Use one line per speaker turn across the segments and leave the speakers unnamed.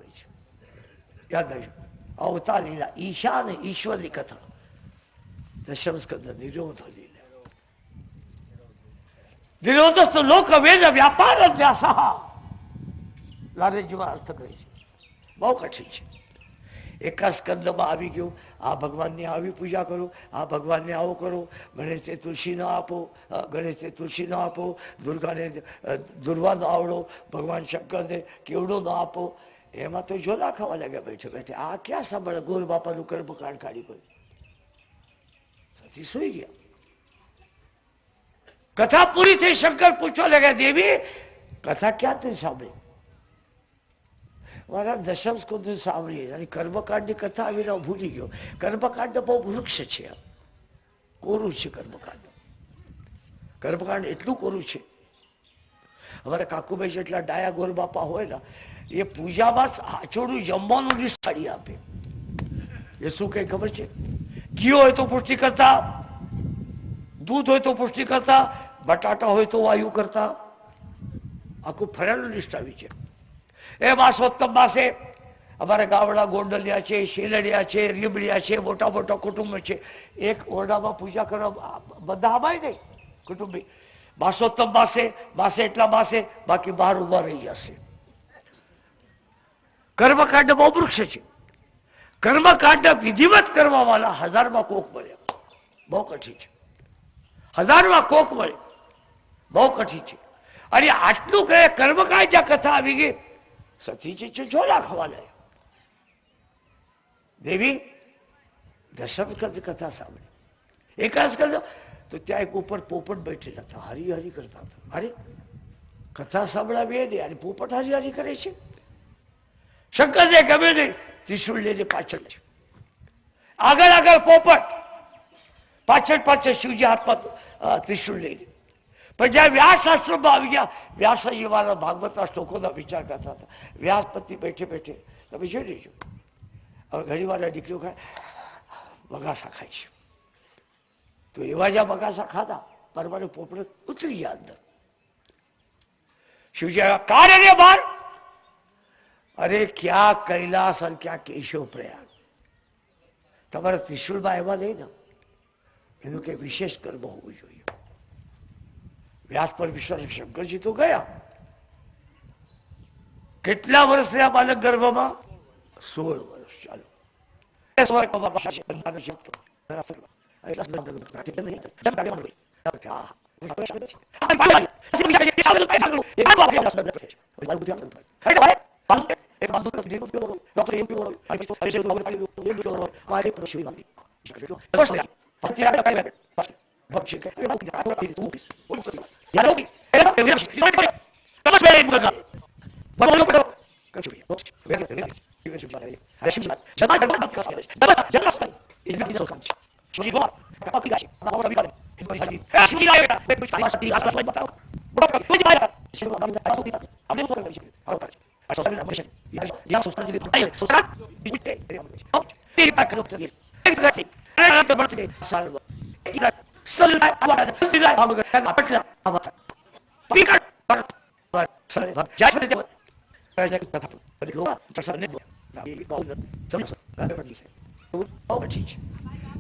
હોય છે. યાદ રાખજો, અવતાર લીલા, ઈશા અને ઈશ્વરની કથા. દશમ સ્કંદ નિરોધ લીલા. નિરોધસ્થ લોક વેદ વ્યાપાર વ્યાસઃ. લારેજીમાં અર્થ કહે છે, બહુ કઠિન છે. એકા સ્કંદમાં આવી ગયું, આ ભગવાનની આવી પૂજા કરો, આ ભગવાનને આવો કરો, ગણેશને તુલસી ન આપો, ગણેશને તુલસી ન આપો, દુર્ગાને દુર્વા ન આવડો, ભગવાન શંકરને કેવડો ન આપો. એમાં તો ઝોલા ખાવા લાગ્યા બેઠે બેઠે. આ ક્યાં સાંભળે? ગોર બાપાનું કર્મકાંડ કાઢી પડ્યું. સુઈ ગયા. કથા પૂરી થઈ, શંકર પૂછવા લાગ્યા, દેવી કથા ક્યાં થઈ સાંભળી? મારા દશમ સ્કંદ સાંભળી અને કર્મકાંડની કથા આવીને ભૂલી ગયો. કર્મકાંડ બહુ વૃક્ષ છે, કોરું છે કર્મકાંડ. કર્મકાંડ એટલું કોરું છે. અમારે કાકુભાઈ જેટલા ડાયા ગોર બાપા હોય ને, એ પૂજામાં આચોડું જમવાનું લિસ્ટ કાઢી આપે. એ શું કઈ ખબર છે? ઘી હોય તો પુષ્ટિ કરતા, દૂધ હોય તો પુષ્ટિ કરતા, બટાટા હોય તો વાયુ કરતા, આખું ફરેલું લિસ્ટ આવી છે. એ માસોત્તમ માસે અમારા ગામડા ગોંડલિયા છે, શેલડિયા છે, રીબડિયા છે, મોટા મોટા કુટુંબ છે. એક ઓરડામાં પૂજા કરવા બધા આમાય નહીં કુટુંબી. માસોત્તમ માસે એટલા માસે, બાકી બહાર ઉભા રહી જશે. કર્મકાંડ બહુ વૃક્ષ છે. કર્મકાંડ વિધિવત કરવા વાળા હજારમાં કોક મળે, બહુ કઠિન છે. હજારમાં કોક મળે, બહુ કઠિન છે. અને આટલું કહે કર્મકાંડ જ્યાં કથા આવી ગઈ, સતીજી છે ઝોલા ખાવા લાગ્યા. દેવી દશમ સ્કંદ કથા સાંભળી. એકાદ સ્કંદ તો ત્યાં એક ઉપર પોપટ બેઠેલા હતા, હરી હરી કરતા હતા. અરે કથા સાંભળાવી ને, અને પોપટ હરી હરી કરે છે. શંકરને ગમે નહીં, ત્રિશુળ લઈને પાછળ છે. આગળ આગળ પોપટ, પાછળ પાછળ શિવજી હાથમાં ત્રિશુળ લઈને. પણ જ્યાં વ્યાસ આશ્રમમાં આવી ગયા, વ્યાસજી મારા ભાગવતના શ્લોકોના વિચાર કરતા હતા. વ્યાસપતિ બેઠે બેઠે તમે જોઈ લેજો. હવે ઘણી વાર દીકરીઓ ખાય, બગાસા ખાય છે. તો એવા જ્યાં બગાસા ખાધા, પરમાણે પોપડે ઉતરી ગયા અંદર. શિવજી કાઢે રે બહાર. અરે ક્યાં કૈલાસ અને ક્યાં કેશવ પ્રયાગ. તમારા ત્રિશુળમાં એવા નહીં ને, એનું કે વિશેષ કર્મ હોવું જોઈએ. વ્યાસ પર વિશ્વાસ, શંકરજી તો ગયા. કેટલા વર્ષ થયા બાલક ગર્ભમાં? 16 વર્ષ. ચાલો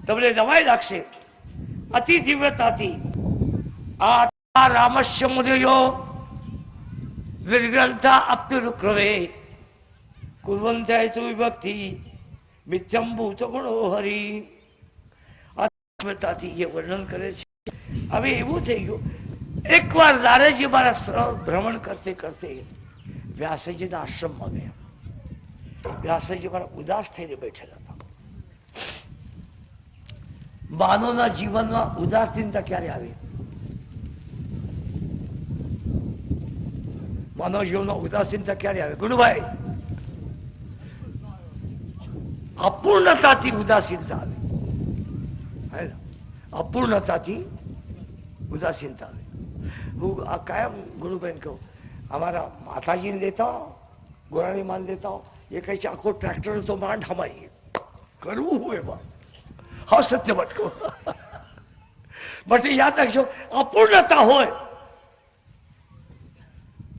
તમને નવાઈ લાગશે. અતિ દિવ્યતાથી આ રામસ્ય મુનિયો નિર્ગ્રંથા અપ્યુરુક્રવે કુર્વંતાય તુ વિભક્તિ મિથ્યમ ભૂત ગુણો હરી. આ દિવ્યતાથી એ વર્ણન કરે છે. હવે એવું થઈ ગયું, એકવાર નારદજી મારા ભ્રમણ કરતે કરતે વ્યાસજીના આશ્રમમાં ગયા. વ્યાસજી મારા ઉદાસ થઈને બેઠેલા હતા. માનવના જીવનમાં ઉદાસીનતા ક્યારે આવે? માનવ જીવનમાં ઉદાસીનતા ક્યારે આવે? ગુણભાઈ, અપૂર્ણતાથી ઉદાસીનતા આવે. અપૂર્ણતાથી ઉદાસીનતા આવે. હું આ કાયમ ગુરુભાઈને કહું, અમારા માતાજીને લેતા હો, ગોરાણી માન લેતા હો, એ કહે છે આખો ટ્રેક્ટર તો માંડ હમાઈએ કરવું હોય એમાં. હા સત્ય ભટકો. બટ યાદ રાખજો, અપૂર્ણતા હોય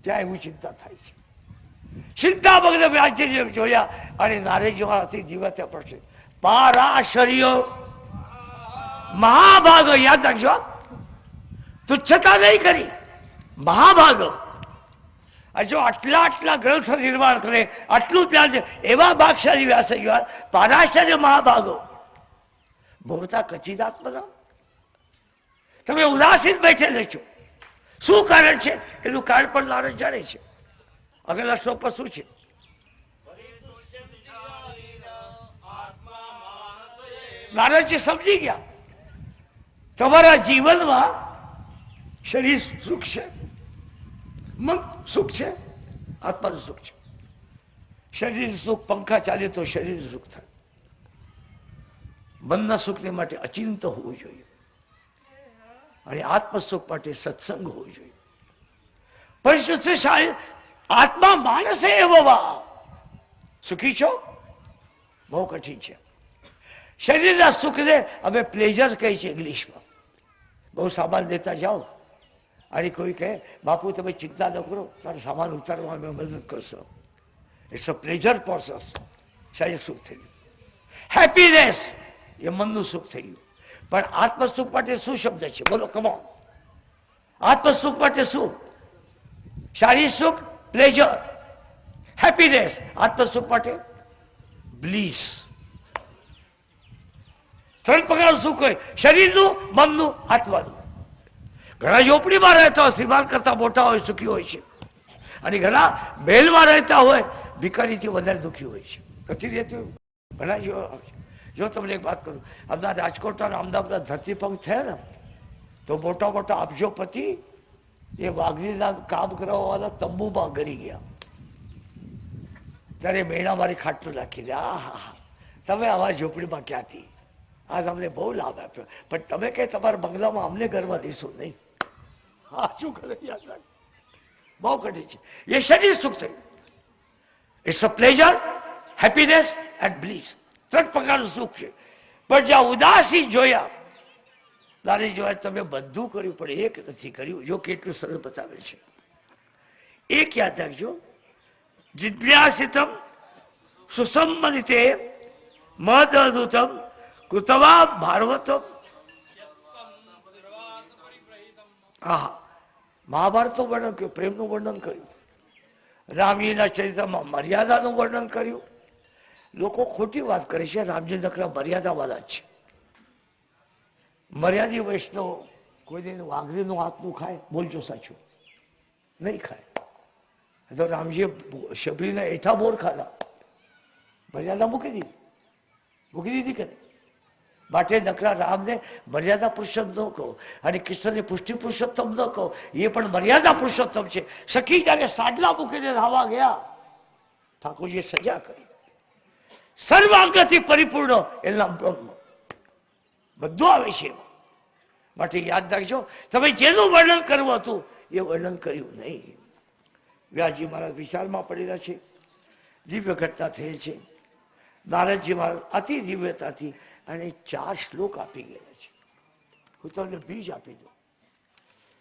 ત્યાં એવું ચિંતા થાય છે. ચિંતામગ્ન વ્યાસજી જોયા અને નારદજી મહારાજથી દિવ્ય ત્યાં પડશે. પારાશર્યો મહાભાગો, યાદ રાખજો, તુચ્છતા નહીં કરી, મહાભાગો. જો આટલા આટલા ગ્રંથ નિર્માણ કરે, આટલું ધ્યાન છે, એવા ભાગશાળી વ્યાસજી પારાશર્ય મહાભાગો ભવતા કચિદાત્મના. તમે ઉદાસીન બેઠેલા છો. શું કારણ છે? એનું કારણ પણ નારદ જાણે છે. આગળના શ્લોક પર શું છે? નારદજી સમજી ગયા તમારા જીવનમાં શરીર સુખ છે, મન સુખ છે, આત્માનું સુખ છે. શરીર સુખ, પંખા ચાલે તો શરીર સુખ થાય. મનના સુખને માટે અચિંત હોવું જોઈએ અને આત્મસુખ માટે સત્સંગ હોવો જોઈએ. પણ આત્મા માણસે એવો સુખી છો બહુ કઠિન છે. શરીરના સુખને અમે પ્લેઝર કહીએ છીએ ઇંગ્લિશમાં. બહુ સામાન લેતા જાઓ અને કોઈ કહે બાપુ તમે ચિંતા ન કરો, તારો સામાન ઉતારવા અમે મદદ કરશો. It's a pleasure process. શારીરિક સુખ થઈ ગયું. હેપીનેસ એ મનનું સુખ થઈ ગયું. પણ આત્મસુખ માટે શું શબ્દ છે? બોલો, કમો. આત્મસુખ માટે શું? શારીરિક સુખ પ્લેઝર, હેપીનેસ. આત્મસુખ માટે બ્લીસ. ત્રણ પ્રકારનું સુખ હોય: શરીરનું, મનનું, આત્માનું. ઘણા ઝોપડીમાં રહેતા હોય, શ્રીમાન કરતા મોટા હોય, સુખી હોય છે. અને ઘણા મહેલમાં રહેતા હોય, ભિખારીથી વધારે દુઃખી હોય છે. નથી રહેતું ઘણા જો તમને એક વાત કરું, અમદાવાદ, રાજકોટ અને અમદાવાદ ધરતીપંખ થયા ને તો મોટા મોટા અબજોપતિ એ વાઘરીના કામ કરાવવાના તંબુમાં ગરી ગયા. ત્યારે મહિના મારી ખાટલું નાખી દે. હા, તમે આવા ઝોપડીમાં ક્યાંથી? આજ અમને બહુ લાભ આપ્યો, પણ તમે કે તમારા બંગલામાં અમને ગરવા દઈશો નહીં. હા, શું કરે? યાદ રાખ, બહુ કઠિન છે. એ શરીર સુખ થયું. It's a pleasure, happiness and bliss. ત્રણ પ્રકારનું સુખ છે. પણ જ્યાં ઉદાસી જોયા, નારી જોયા, તમે બધું કર્યું પણ એક નથી કર્યું. જો કેટલું સરળ બતાવે છે. એક યાદ રાખજો: જિજ્ઞાસિતમ સુસંમનિતે મદદુતમ કૃતવા ભારવતમ. હા, મહાભારતનું વર્ણન કર્યું, પ્રેમનું વર્ણન કર્યું, રામજીના ચરિત્રમાં મર્યાદાનું વર્ણન કર્યું. લોકો ખોટી વાત કરે છે, રામજી નકરા મર્યાદાવાળા જ છે. મર્યાદી વૈષ્ણવ કોઈને વાઘરીનું હાથનું ખાય? બોલજો સાચું, નહીં ખાય. તો રામજીએ શબરીના એઠા બોર ખાધા, મર્યાદા મૂકી દીધી કે નહીં? માટે નકરા રામને મર્યાદા પુરુષોત્તમ ન કહો અને કૃષ્ણને પુષ્ટિ પુરુષોત્તમ ન કહો. એ પણ મર્યાદા પુરુષોત્તમ છે. સખી જયારે સાડલા મૂકીને રાવા ગયા, ઠાકોરજીએ સજા કરી. સર્વાંગથી પરિપૂર્ણ એના બ્રહ્મ બધું આવે છે. માટે યાદ રાખજો, તમે જેનું વર્ણન કરવું હતું એ વર્ણન કર્યું નહીં. વ્યાસજી મહારાજ વિચારમાં પડેલા છે. દિવ્ય ઘટના થયેલ છે. નારદજી મહારાજ અતિ દિવ્યતાથી અને 4 શ્લોક આપી ગયા છે. હું તમને બીજ આપી દઉં,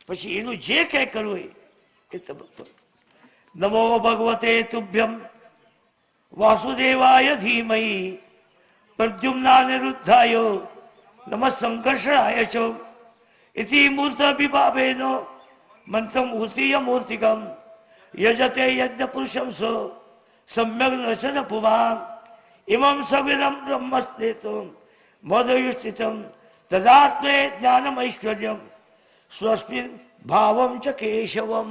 પછી એનું જે કંઈ કરવું એ તમે કરો. નમો ભગવતે તુભ્યમ વાસુદેવાય ધીમહિ પ્રદ્યુમ્નાનિરુદ્ધાય નમઃ સંકર્ષણાય ચ ઇતિ મૂર્ત વિભાવેનો મંત્રમ મૂર્તિય મૂર્તિકમ યજતે યજ્ઞ પુરુષમ સો સમ્યક નશન પુમાન ઇમં સવિરમ બ્રહ્મસ્નેતું મદયુષ્ટિતમ તદાત્મે જ્ઞાનમૈશ્વર્યમ સ્વસ્મિન ભાવમ ચ કેશવમ.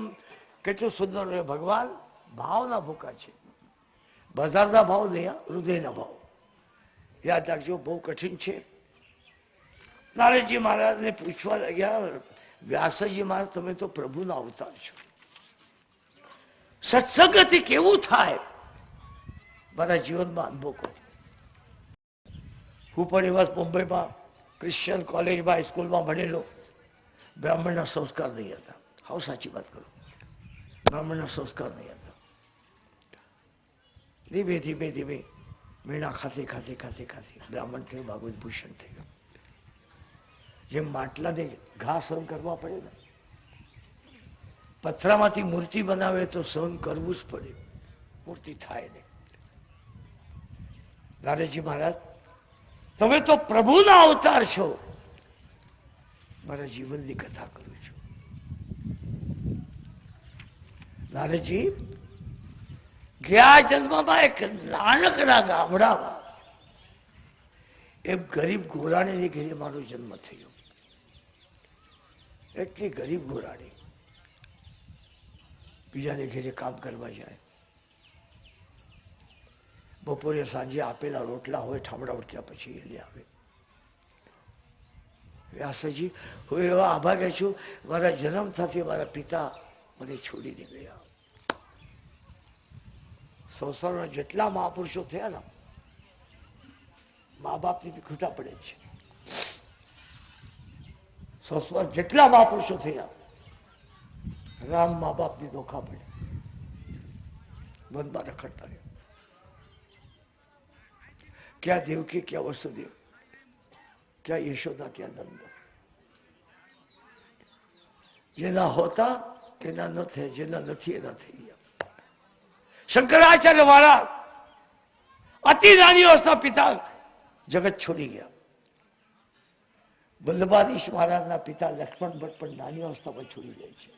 કેટલું સુંદર રહે ભગવાન ભાવના ભૂકા છે. બજારના ભાવ નહીં, હૃદયના ભાવ. યાદ રાખજો, બહુ કઠિન છે. નારદજી મહારાજને પૂછવા લાગ્યા, વ્યાસજી મહારાજ તમે તો પ્રભુના અવતાર છો, સત્સંગથી કેવું થાય? મારા જીવનમાં અનુભવ કરો. હું પણ એવા મુંબઈમાં ક્રિશ્ચિયન કોલેજમાં, સ્કૂલમાં ભણેલો. બ્રાહ્મણના સંસ્કાર નહીં હતા. હાવ સાચી વાત કરું, બ્રાહ્મણના સંસ્કાર નહીં હતા. ધીમે ધીમે ધીમે મીણા ખાતે બ્રાહ્મણ થયો, ભાગવત ભૂષણ થયો. જેમ માટલાને ઘા સહન કરવા પડે ને, પથરામાંથી મૂર્તિ બનાવે તો સહન કરવું જ પડે. પૂર્તિ થાય નહીં. નારદજી મહારાજ, તમે તો પ્રભુના અવતાર છો. મારા જીવનની કથા કરું છું. નારદજી ગયા જન્મમાં એક નાનકડા ગામડામાં એક ગરીબ ગોરાણીની ઘરે મારો જન્મ થયો. એટલી ગરીબ ગોરાણી બીજાને ઘરે કામ કરવા જાય. બપોરે સાંજે આપેલા રોટલા હોય ઠામડા ઉઠ્યા પછી એ લઈ આવે. વ્યાસજી, હું એવા આભાગ્ય છું, મારા જન્મ થતી મારા પિતા મને છોડીને ગયા. સંસારના જેટલા મહાપુરુષો થયા ને, મા બાપની ખૂટા પડે છે. સંસાર જેટલા મહાપુરુષો થયા, રામ મા બાપની ધોખા પડે, વનમાં રખડતા રહ્યા. ક્યાં દેવકી, ક્યાં વસુદેવ, ક્યાં યશોદા, ક્યાં નંદ. જેના હોતા એના ન થયા, જેના નથી એના થઈ ગયા. શંકરાચાર્ય મહારાજ અતિ નાની અવસ્થા પિતા જગત છોડી ગયા. વલ્લભાધીશ મહારાજના પિતા લક્ષ્મણ ભટ્ટ પણ નાની અવસ્થામાં છોડી જાય છે.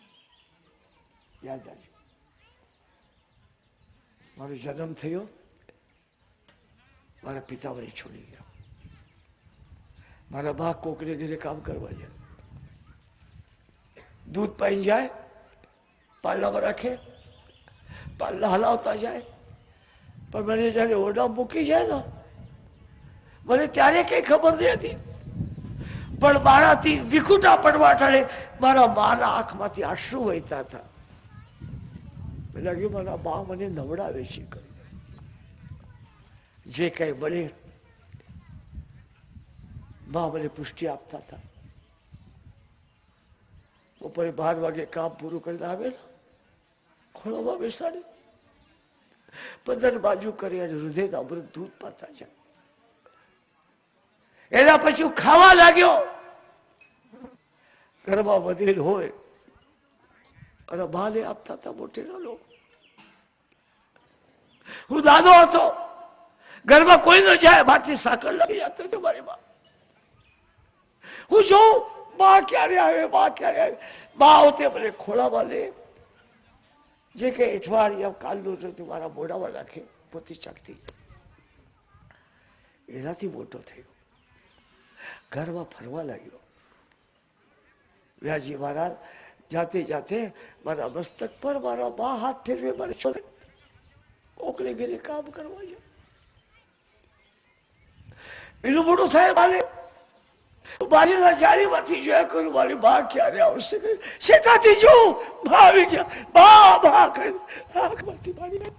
યાદ રાખજો, મારો જન્મ થયો, મારા પિતા મને છોડી ગયા. મારા બા કોકરે ઘરે કામ કરવા જાય, દૂધ પાઈ જાય, પાલનામાં રાખે, પાલના હલાવતા જાય. પણ મને જયારે ઓરડા મૂકી જાય ને, મને ત્યારે કઈ ખબર નહીં હતી. પણ મારાથી વિખૂટા પડવા ટાળે મારા માના આંખમાંથી આંસુ વહેતા હતા. લાગ્યું મારા બા મને નવડાવે છે. જે કઈ મળે બા મને પુષ્ટિ આપતા હતા. બપોરે 12 વાગે કામ પૂરું કરીને આવે ને, ખોળામાં બેસાડી 15 બાજુ કરી અને હૃદયના અમૃત દૂધ પાતા જાય. એના પછી હું ખાવા લાગ્યો. ઘરમાં વધેલ હોય અને બાને આપતા હતા મોટેરા લોકો. હું નાનો હતો, ઘરમાં કોઈ ન જાય, બહારથી સાકર લાગી જતો હતો મારી માં. હું જોઉં બા ક્યારે આવે, બા ક્યારે આવે. બા આવતે મને ખોળામાં લે, જે કે અઠવાડિયા કાલનું હતું મારા મોઢામાં રાખે, પોતી ચાકતી. એનાથી મોટો થયો, ઘરમાં ફરવા લાગ્યો. વ્યાસજી મહારાજ જાતે જાતે મારા મસ્તક પર મારા બા હાથ ફેરવે, મારે છોડે કોકને ઘરે કામ કરવા જાય. બીજું મોટું થાય મારે બારીના જાળીમાંથી જોયા કરું, મારી બા ક્યારે આવશે. શેતાથી જોઉં બા આવી ગયા, બા બા કરી આંખમાંથી પાણી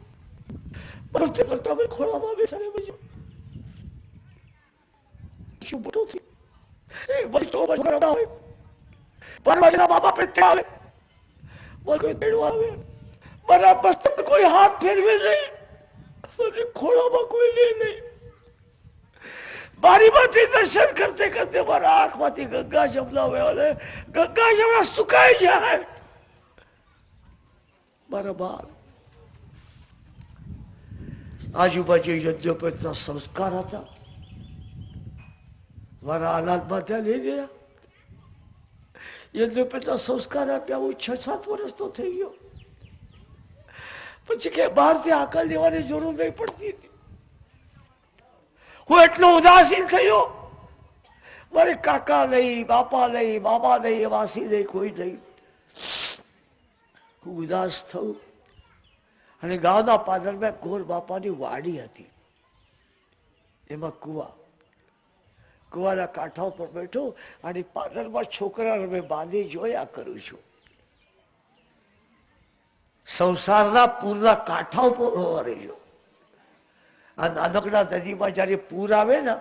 બરતે કરતા મેં ખોળામાં બેસાડે. પછી મોટો થયો, એ બધી તો બરાબર હોય, પરવાજના બાબા પ્રત્યે આવે, કોઈ તેડવા આવે, મારા મસ્તક કોઈ હાથ ફેરવે નહીં, મને ખોળામાં કોઈ લે નહીં. બારીમાંથી દર્શન કરતે કરતે મારા આંખમાંથી ગંગા જમના વહે, ગંગા જમના સુકાઈ જાય. મારા બાર આજુબાજુ યજ્ઞોપેતના સંસ્કાર હતા, મારા આલાદમાં ત્યાં લઈ ગયા. યજ્ઞોપેતના સંસ્કાર આપ્યા. હું 6-7 વર્ષનો થઈ ગયો. પછી કે બહારથી આકલ લેવાની જરૂર નહીં પડતી હતી. હું એટલો ઉદાસીન થયો, મારે કાકા નહીં, બાપા નહીં, મામા નહીં, વાસી નહીં, કોઈ નહીં. હું ઉદાસ થયું અને ગામના પાદરમાં ગોર બાપાની વાડી હતી, એમાં કુવા, કુવાના કાંઠા ઉપર બેઠો અને પાદરમાં છોકરા રમે બાંધી જોયા કરું છું. સંસારના પૂરના કાંઠા ઉપર રહેજો. આ નાનકડા નદીમાં જયારે પૂર આવે ને,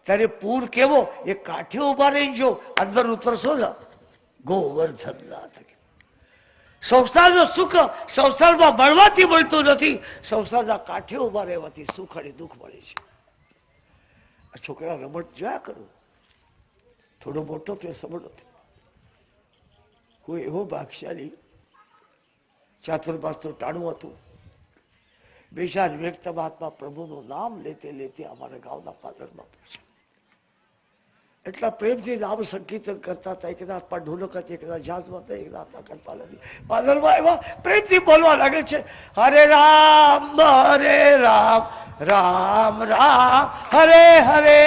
ત્યારે પૂર કેવો, એ કાંઠે ઉભા રહી જો અંદર ઉતરશો ને ગોવર્ધન ના થકે. સંસારનું સુખ સંસારમાં મળવાથી મળતું નથી, સંસારના કાંઠે ઉભા રહેવાથી સુખ અને દુઃખ મળે છે. આ છોકરા રમત જોયા કરું, થોડો મોટો થયો, સમજો થયો. હું એવો ભાગશાળી, ચાતુર્માસ તો ટાણું હતું, બેચાર વ્યક્ત મહાત્મા પ્રભુનું નામ લેતે લેતે અમારા ગામના પાદરમાં પહોંચ્યા. એટલા પ્રેમથી નામ સંકીર્તન કરતા હતા. એક હાથમાં ઢોલક હતી, એક જાતમાં હતા, એક હાથમાં કરતા નથી. પાદરમાં એવા પ્રેમથી બોલવા લાગે છે, હરે રામ રામ રામ હરે હરે.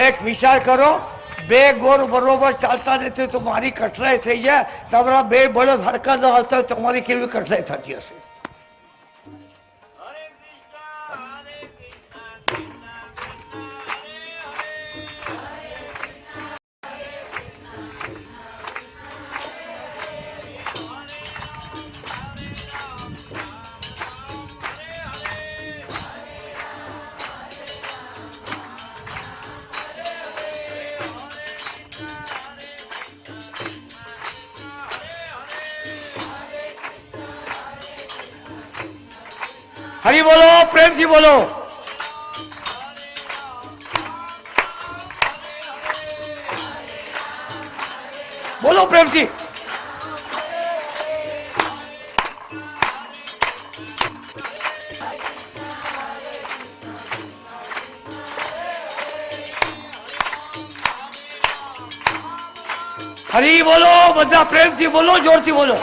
એક વિચાર કરો, બે ગોળ બરોબર ચાલતા નથી તો મારી કઠરાઈ થઈ જાય. તમારા બે બળદ હરકા ન હાલતા હોય તમારી કેવી કઠરાઈ થતી હશે. હરી બોલો, પ્રેમથી બોલો. બોલો પ્રેમથી. હરી બોલો, બધા પ્રેમથી બોલો, જોરથી બોલો.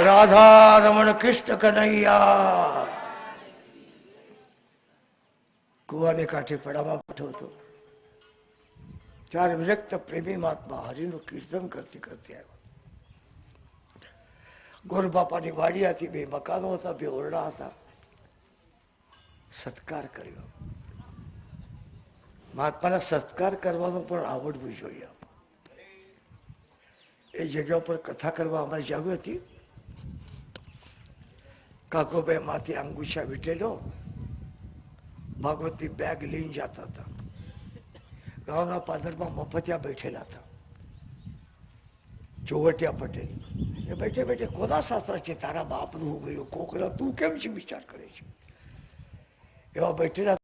રાધા રમણ કૃષ્ણ કનૈયા. કુવાને કાંઠે પડામાં બેઠો હતો ત્યારે વિરક્ત પ્રેમી મહાત્મા હરિનું કીર્તન કરતી કરતી આવ્યો. ગોરબાપાની વાડી હતી, બે મકાનો હતા, બે ઓરડા હતા. સત્કાર કર્યો. મહાત્માના સત્કાર કરવાનો પણ આવડવું જોઈએ. એ જગ્યા પર કથા કરવા અમારી જાવી હતી. કાકોભાઈ માથે અંગુશા વીટેલો ભાગવતની બેગ લઈને જતા હતા. ગામના પાદરમાં મફતિયા બેઠેલા હતા, ચોવટિયા પટેલ. એ બેઠે બેઠે કોના શાસ્ત્ર છે, તારા બાપનું હું ગયું કોકરા, તું કેમ છે વિચાર કરે છે, એવા બેઠેલા.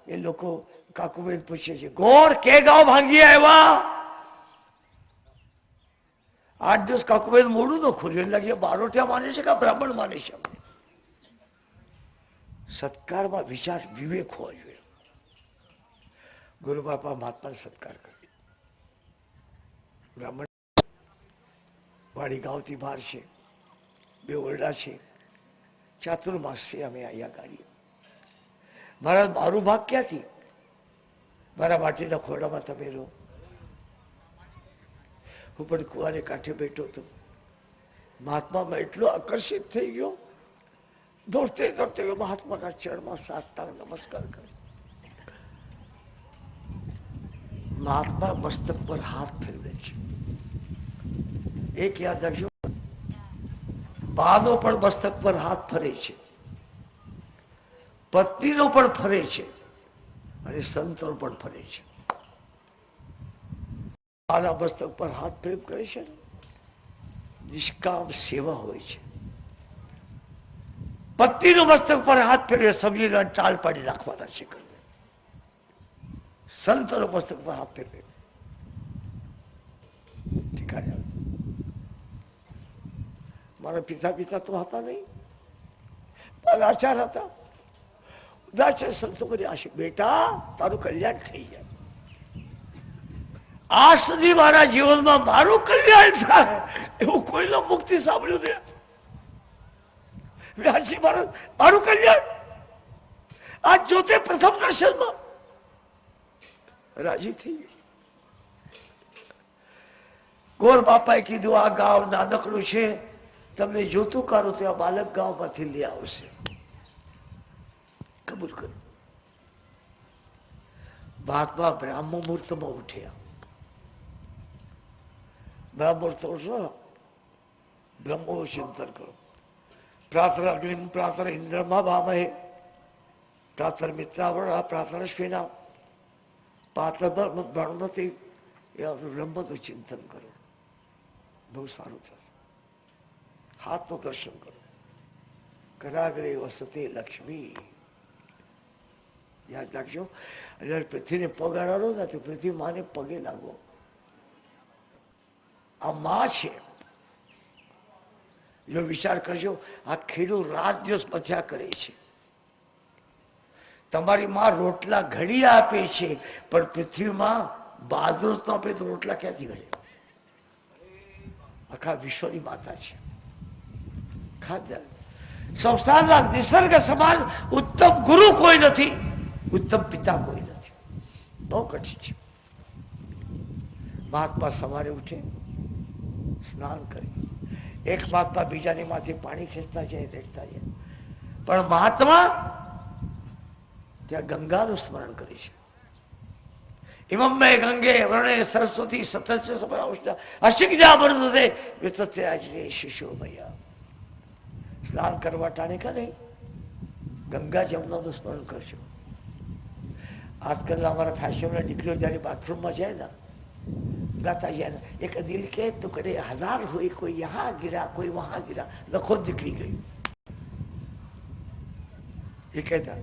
એ લોકો કાકુબેન પૂછે છે, ગોર કે ગાંવ ભાંગી આવ્યા? 8 દિવસ કાકુબેન મોડું ન ખોલ્યું, એટલે લાગે બારોટિયા માને છે કે બ્રાહ્મણ માને છે. અમને સત્કારમાં વિચાર વિવેક હોવો જોઈએ. ગુરુ બાપા મહાત્માને સત્કાર કરે. બ્રાહ્મણ વાડી ગાંવથી બહાર છે, 2 ઓરડા છે, ચાતુર્માસ છે. અમે અહીંયા ગાડીએ. મારા મારું ભાગ ક્યાંથી? મારા માટીના ખોરડામાં તમે રહો. હું પણ કુવાને કાંઠે બેઠો હતો. મહાત્મામાં એટલો આકર્ષિત થઈ ગયો, દોડતે દોડતે મહાત્માના ચરણમાં સાષ્ટાંગ નમસ્કાર કરે. મહાત્મા મસ્તક પર હાથ ફેરવે છે. એક યાદ રાખજો, બાનો પણ મસ્તક પર હાથ ફરે છે, પત્નીનો પણ ફરે છે, અને સંતો પણ ફરે છે. બાના મસ્તક પર હાથ ફેર કરે છે, નિષ્કામ સેવા હોય છે. પત્નીનો મસ્તક પર હાથ ફેરવે સમજીને ટાળ પાડી નાખવાના છે. સંતોનો મસ્તક પર હાથ ફેરવે ઠીકાને આવે. મારા પિતા તો હતા નહીં, આચાર હતા. ઉદાચાર સંતો કરી આશે, બેટા તારું કલ્યાણ થઈ જાય. આ સુધી મારા જીવનમાં મારું કલ્યાણ થાય એવું કોઈનો મુક્તિ સાંભળ્યું નહીં હતું. વ્યાસજી મહારાજ મારું કલ્યાણ આ જોતે પ્રથમ દર્શનમાં રાજી થઈ ગઈ. ગોર બાપાએ કીધું, આ ગાંવ નાનકડું છે, તમને જોતું કારો તો આ બાલક ગાંવમાંથી લઈ આવશે. કબૂલ કરો. મહાત્મા બ્રાહ્મ મુહૂર્તમાં ઉઠ્યા. બ્રાહ્મ મુહૂર્ત ઉઠો, બ્રહ્મો ચિંતન કરો. પ્રાતર અગ્નિમ પ્રાતર ઇન્દ્રમાં વામહે, પ્રાતર મિત્રાવણા પ્રાતર સ્ફીના, પાત્ર બ્રહ્મથી બ્રહ્મનું ચિંતન કરો. બહુ સારું થશે. હાથનું દર્શન કરો. કરાગ્રે વસતે લક્ષ્મી. યાદ રાખજો, એટલે પૃથ્વીને પગ અડાડો ને તો પૃથ્વી માને પગે લાગો. આ માં છે. જો વિચાર કરજો, આ ખેડૂત રાત દિવસ બચ્યા કરે છે. તમારી માં રોટલા ઘડી આપે છે, પણ પૃથ્વીમાં બાજરો ન આપે તો રોટલા ક્યાંથી ઘડે? આખા વિશ્વની માતા છે. ખાધા સંસારના નિસર્ગ સમાન ઉત્તમ ગુરુ કોઈ નથી, ઉત્તમ પિતા કોઈ નથી. બહુ કઠિન છે. મહાત્મા સવારે ઉઠે, સ્નાન કરે. એક મહાત્મા બીજાની માથે પાણી ખેંચતા જાય, રેડતા જાય, પણ મહાત્મા ત્યાં ગંગાનું સ્મરણ કરે છે. ઇમમ્મે ગંગે વર્ણે સરસ્વતી સતસ્ય સમરાવસ્થા અશિજ્ઞા વર્ધતે વિતતે આજને શિશો ભૈયા. સ્નાન કરવા ટાણે કા નહીં, ગંગા જમનાનું સ્મરણ કરજો. આજકાલ અમારા ફેશનના દીકરીઓ જયારે બાથરૂમમાં જાય ને, ગાતા જાય ને, એક દિલ કે તો કરે 1000 હોય, કોઈ યહાં ગિરા કોઈ વહાં ગિરા, લખો નીકળી ગયું. એ કહેતા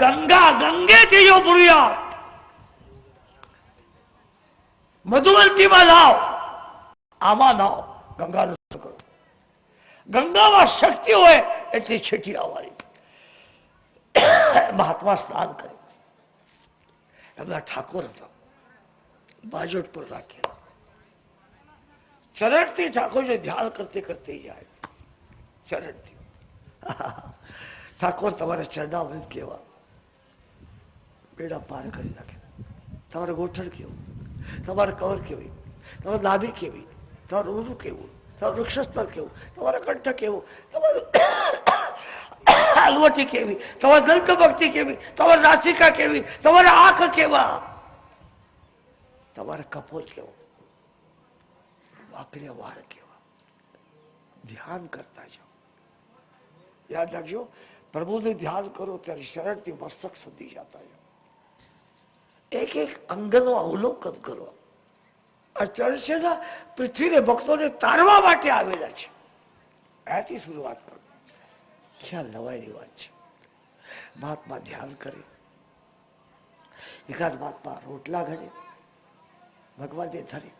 ગંગા ગંગે થી જો પુરિયા મધુવંતીમાં લાવ, આમાં નાવ. ગંગાનું કરો. ગંગામાં શક્તિ હોય એટલી છેટી આવવાની. મહાત્મા સ્નાન કરે. એમના ઠાકોર હતા, બાજોટ પર રાખેલા. ચરણથી ઠાકોર જો ધ્યાન કરતે કરતે જાય, ચરણથી. ઠાકોર તમારા ચરણામૃત કેવા બેડા પાર કરી નાખે. તમારે ગોઠણ કેવું, તમારે કવર કેવી, તમારે નાભી કેવી, તમારું ઉરું કેવું, તમારું વૃક્ષસ્થળ કેવું, તમારા કંઠ કેવું, તમારું હલવટી કેવી, તમારી દંત ભક્તિ કેવી, તમારી નાસિકા કેવી, તમારા આંખ કેવા, તમારા કપોલ કેવો, વાકડિયા વાળ કેવા. ધ્યાન કરતા જાઓ. યાદ રાખજો, પ્રભુનું ધ્યાન કરો ત્યારે શરણથી મસ્તક સુધી જતા જાઓ. એક એક અંગનું અવલોકન કરો. આ ચર્ચ છે ને, પૃથ્વીને ભક્તોને તારવા માટે આવેલા છે. અહીંથી શરૂઆત કરો. ખ્યાલ નવાઈની વાત છે. મહાત્મા ધ્યાન કરે, એકાદ મહાત્મા રોટલા ઘડે, ભગવાનને ધરે.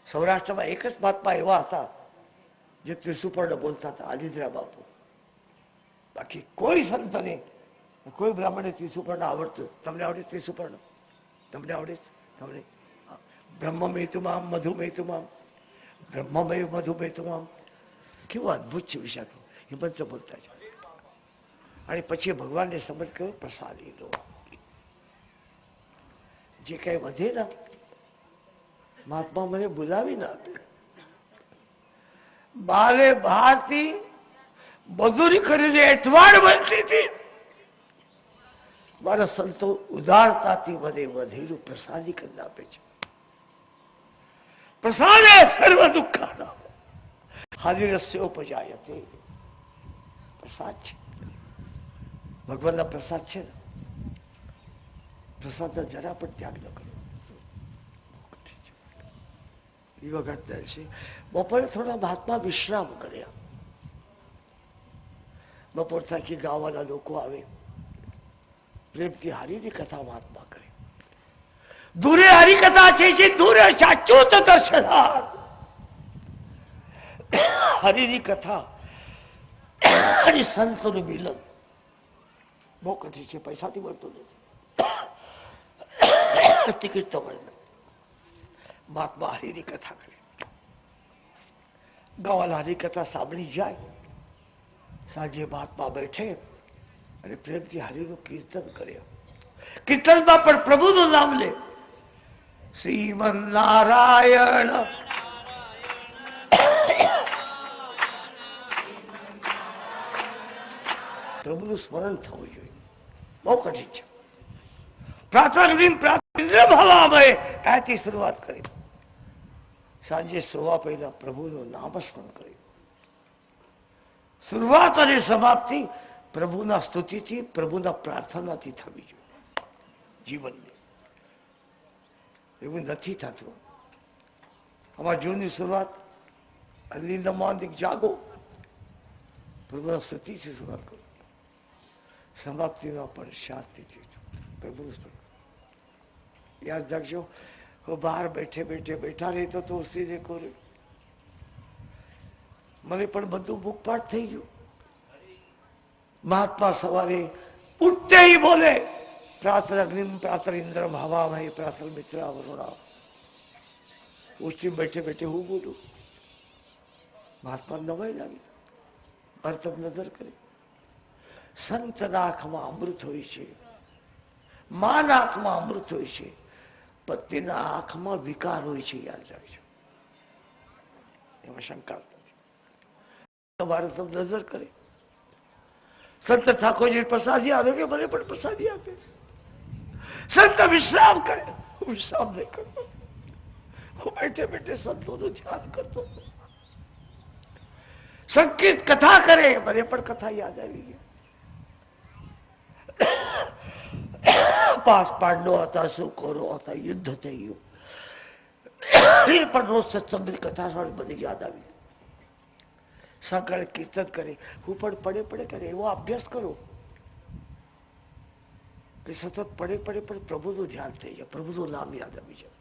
સૌરાષ્ટ્રમાં એક જ મહાત્મા એવા હતા જે ત્રિસુપર્ણ બોલતા હતા, આલિદ્રા બાપુ. બાકી કોઈ સંતને, કોઈ બ્રાહ્મણે ત્રિસુપર્ણ આવડતું. તમને આવડે ત્રિસુપર્ણ? તમને આવડે? તમને બ્રહ્મમય તુમામ મધુમય તુમામ, બ્રહ્મમય મધુમય તુમામ. કેવું અદભુત છે વિશાખ, એ મંત્ર બોલતા છે. અને પછી ભગવાનને સમજ કર્યો, પ્રસાદી લો. જે કઈ વધે ને મહાત્મા મને બોલાવી ના આપે. બાલે બહારથી મજૂરી કરીને એઠવાડ બનતી હતી. મારા સંતો ઉદારતાથી મને વધેલું પ્રસાદી કરી આપે છે. પ્રસાદે સર્વ દુઃખાના હાનિરસ્ય ઉપજાયતે. પ્રસાદ છે, ભગવાનના પ્રસાદ છે ને. પ્રસાદના જરા પણ ત્યાગ ન કરો. એ વખત છે બપોરે થોડા મહાત્મા વિશ્રામ કર્યા. બપોર થાકી ગાવાના લોકો આવે, પ્રેમથી હરિની કથા મહાત્મા કરે. દૂરે હરિકથા છે, દૂરે સાચું દર્શનાર. હરિની કથા અને સંતોનું મિલન બહુ કઠિન છે, પૈસાથી મળતું નથી, ટિકિટ તો મળે. મહાત્મા હરિની કથા કરે, ગાવાલા હરિકથા સાંભળી જાય. સાંજે મહાત્મા બેઠે અને પ્રેમથી હરિનું કીર્તન કરે. કીર્તનમાં પણ પ્રભુનું નામ લે. શ્રીમન નારાયણ પ્રભુનું સ્મરણ થવું જોઈએ. બહુ કઠિન છે. પ્રાર્થના શરૂઆત કરી. સાંજે સોવા પહેલા પ્રભુનું નામ સ્મરણ કર્યું. શરૂઆત અને સમાપ્તિ પ્રભુના સ્તુતિથી, પ્રભુના પ્રાર્થનાથી થવી જોઈએ જીવનની. એવું નથી થતું. અમારા જીવનની શરૂઆત અર્લી ઇન ધ મોર્નિંગ જાગો, પ્રભુના સ્તુતિથી શરૂઆત કરો. સમાપ્તિમાં પણ શાંતિથી પ્રભુનું સ્મરણ. યાદ રાખજો, હું બહાર બેઠા રહેતો તો સ્ત્રીને કોરે મને પણ બધું મુખપાઠ થઈ ગયું. મહાત્મા સવારે ઉઠતે ही બોલે, પ્રાતર અગ્નિમ પ્રાતર ઇન્દ્રમ હવામહી પ્રાતર મિત્ર વરુણા. ઉઠી બેઠે હું બોલું. મહાત્મા નવાઈ લાગી. અર્થ નજર કરે. સંતના આંખમાં અમૃત હોય છે, માના આંખમાં અમૃત હોય છે, પતિના આંખમાં વિકાર હોય છે. યાદ રાખજો, એમાં શંકા નથી. તમારે તો નજર કરે. સંત ઠાકોરજી પ્રસાદી આવે કે મને પણ પ્રસાદી આપે. સંત વિશ્રામ કરે, હું વિશ્રામ નહીં કરતો. હું બેઠે સંતોનું ધ્યાન કરતો. સંકીર્ત કથા કરે, મને પણ કથા યાદ આવી ગઈ. પાસ પાંડવો હતા, સુકોરો હતા, યુદ્ધ થઈ ગયું. એ પણ રોજ સત્સંગની કથા સાંભળી બધી યાદ આવી. સકાળે કીર્તન કરે, હું પણ પડે કરે. એવો અભ્યાસ કરો કે સતત પડે પણ પ્રભુનું ધ્યાન થઈ જાય, પ્રભુનું નામ યાદ આવી જાય.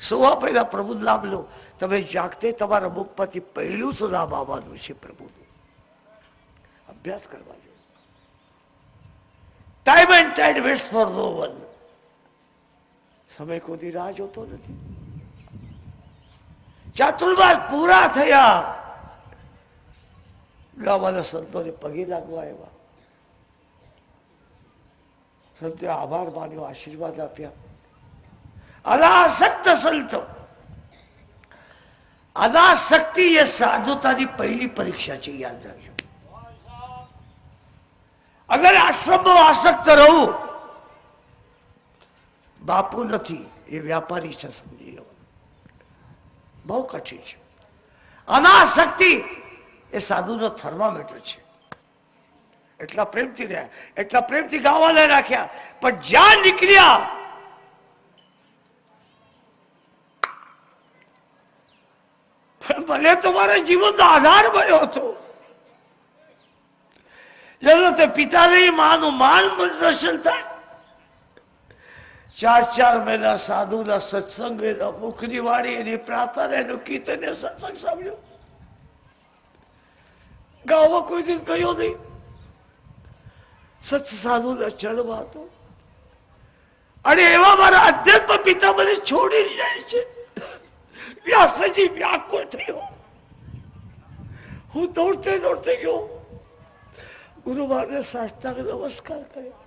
સુવા પહેલા પ્રભુનું નામ લો. તમે જાગતે તમારા મુખમાંથી પહેલું જ નામ આવવાનું છે પ્રભુનું. અભ્યાસ કરવા જોઈએ. Time and tide waits for no one. સમય કોઈ રાહ જોતો નથી. ચાતુર્માસ પૂરા થયા, ગાવાના સંતોને પગે લાગવા આવ્યા. સંતે આભાર માન્યો, આશીર્વાદ આપ્યા. અનાસક્ત સંતો. અનાસક્તિ એ સાધુતાની પહેલી પરીક્ષા છે. યાદ રાખજો. અગર આશ્રમમાં આસક્ત રહું, બાપુ નથી, એ વ્યાપારી છે, સમજી લો. બહુ કઠિન છે. અનાસક્તિ એ સાધુનો થર્મામીટર છે. એટલા પ્રેમથી રહ્યા, એટલા પ્રેમથી ગાવાને રાખ્યા, પણ જ્યાં નીકળ્યા મને તમારા જીવનનો આધાર મળ્યો હતો. જરૂર તે પિતાની માનું માન દર્શન થાય. 4 મહિના સાધુના સત્સંગ, એના મુખની વાણી, એની પ્રાર્થના, એનું કીર્તન, એ સત્સંગ સાંભળ્યો. ગામમાં કોઈ દિન ગયો નહીં. સત સાધુના ચરણમાં હતો. અને એવા મારા અધ્યાત્મ પિતા મને છોડી જાય છે. વ્યાસજી વ્યાકુળ થયો. હું દોડતે દોડતે ગયો, ગુરુવારને સાષ્ટાંગ નમસ્કાર કર્યો.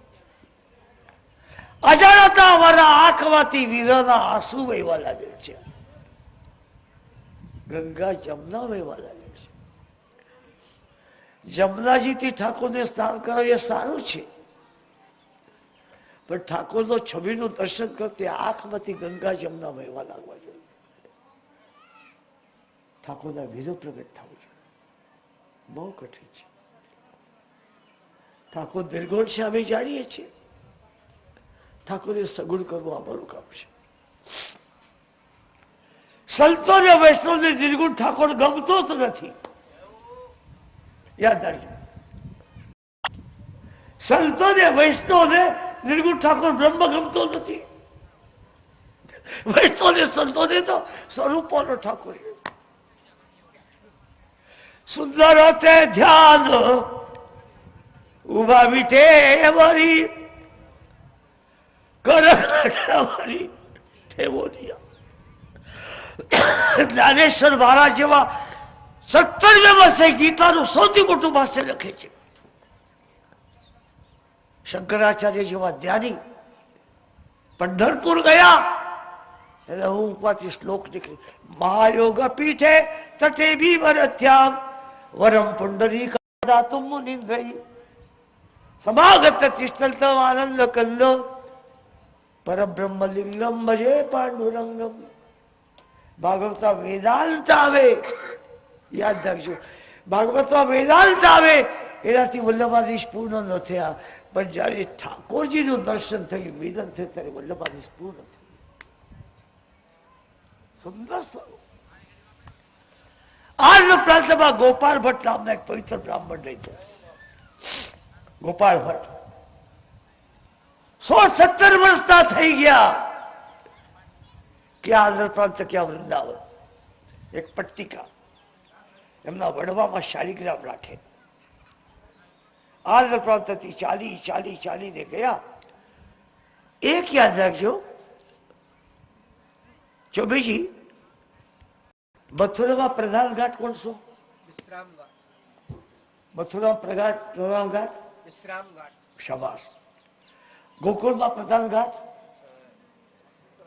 અજાણતા અમારા આંખમાંથી વીરના આંસુ વહેવા લાગે છે. ગંગા જમના વહેવા લાગે છે. જમનાજીથી ઠાકોરને સ્નાન કરાવે એ સારું છે, પણ ઠાકોરનો છબીનું દર્શન કરતી આંખમાંથી ગંગા જમના વહેવા લાગવા જોઈએ. ઠાકોરના વિરોધ પ્રગટ થવું જોઈએ. બહુ કઠિન છે. ઠાકોર નિર્ગુણ છે અમે જાણીએ છીએ. ઠાકોરને સગુણ કરવું અમારું કામ છે. સંતો ને વૈષ્ણવને નિર્ગુણ ઠાકોર ગમતો જ નથી. યાદ રાખજો. સંતો ને વૈષ્ણવને નિર્ગુણ ઠાકોર બ્રહ્મ ગમતો નથી. વૈષ્ણવને સંતોને તો સ્વરૂપોનો ઠાકોર. સુંદર તે ધ્યાન ઉભા મીઠે વરી કરવરી જ્ઞાનેશ્વર મહારાજ જેવા 17 વર્ષે ગીતાનું સૌથી મોટું ભાષ્ય લખે છે. શંકરાચાર્ય જેવા જ્ઞાની પંઢરપુર ગયા એટલે હું ઉપરથી શ્લોક નીકળી. મહાયોગ પીઠે તટે ભીમરથ્યામ વરમ પુંડરી દાતુમ મુનિન્દ્રઈ સમાગત તિષ્ઠલ આનંદ કંદ પરબ્રહ્મ લિંગમ ભજે પાંડુરંગમ. ભાગવતમાં વેદાંત આવે, યાદ રાખજો. ભાગવતમાં વેદાંત આવે એનાથી વલ્લભાધીશ પૂર્ણ ન થયા, પણ જયારે ઠાકોરજીનું દર્શન થયું, મિલન થયું, ત્યારે વલ્લભાધીશ પૂર્ણ થયું. સુંદર સ્વરૂપ. આ પ્રાંતમાં ગોપાલ ભટ્ટ નામના એક પવિત્ર બ્રાહ્મણ રહેતો. ગોપાલ ભટ્ટ 16-17 વર્ષના થઈ ગયા. ક્યાં આંધ્ર પ્રાંત, ક્યાં વૃંદાવન. એક પટ્ટિકા એમના વડવામાં શાલિગ્રામ રાખે. આંધ્ર પ્રાંતથી ચાલીને ગયા. એક યાદ રાખજો ચોબીજી, મથુરામાં પ્રધાન ઘાટ કોણ છો? મથુરામાં પ્રધાન ઘાટ વિશ્રામ ઘાટ. શાબાશ. ગોકુળમાં પ્રધાન ઘાટ?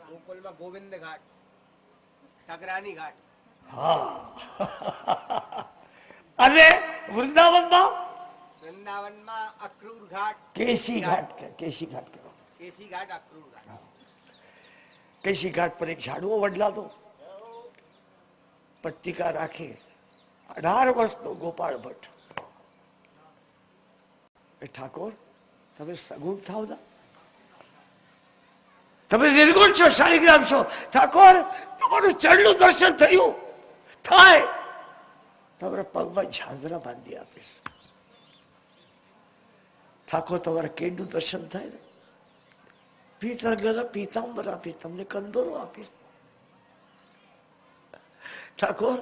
ગોકુળમાં ગોવિંદ ઘાટ, ઠાકરાની ઘાટ. હા. અને વૃંદાવનમાં? વૃંદાવનમાં અક્રૂર ઘાટ, કેસી ઘાટ. કેસી ઘાટ કરો. કેસી ઘાટ, અક્રૂર ઘાટ. કેસી ઘાટ પર એક ઝાડવો વડલાતો, પટ્ટિકા રાખે. 18 વર્ષનો ગોપાળ ભટ્ટ. એ ઠાકોર તમે સગુણ થાવ ના, તમે નિર્ગુણ છો, શાલિગ્રામ છો. ઠાકોર તમારું ચરણનું દર્શન થયું થાય, તમારા પગમાં ઝાંઝરા બાંધી આપીશ. ઠાકોર તમારા કેડનું દર્શન થાય ને, પીતાંબર આપીશ, તમને કંદોરો આપીશ. ઠાકોર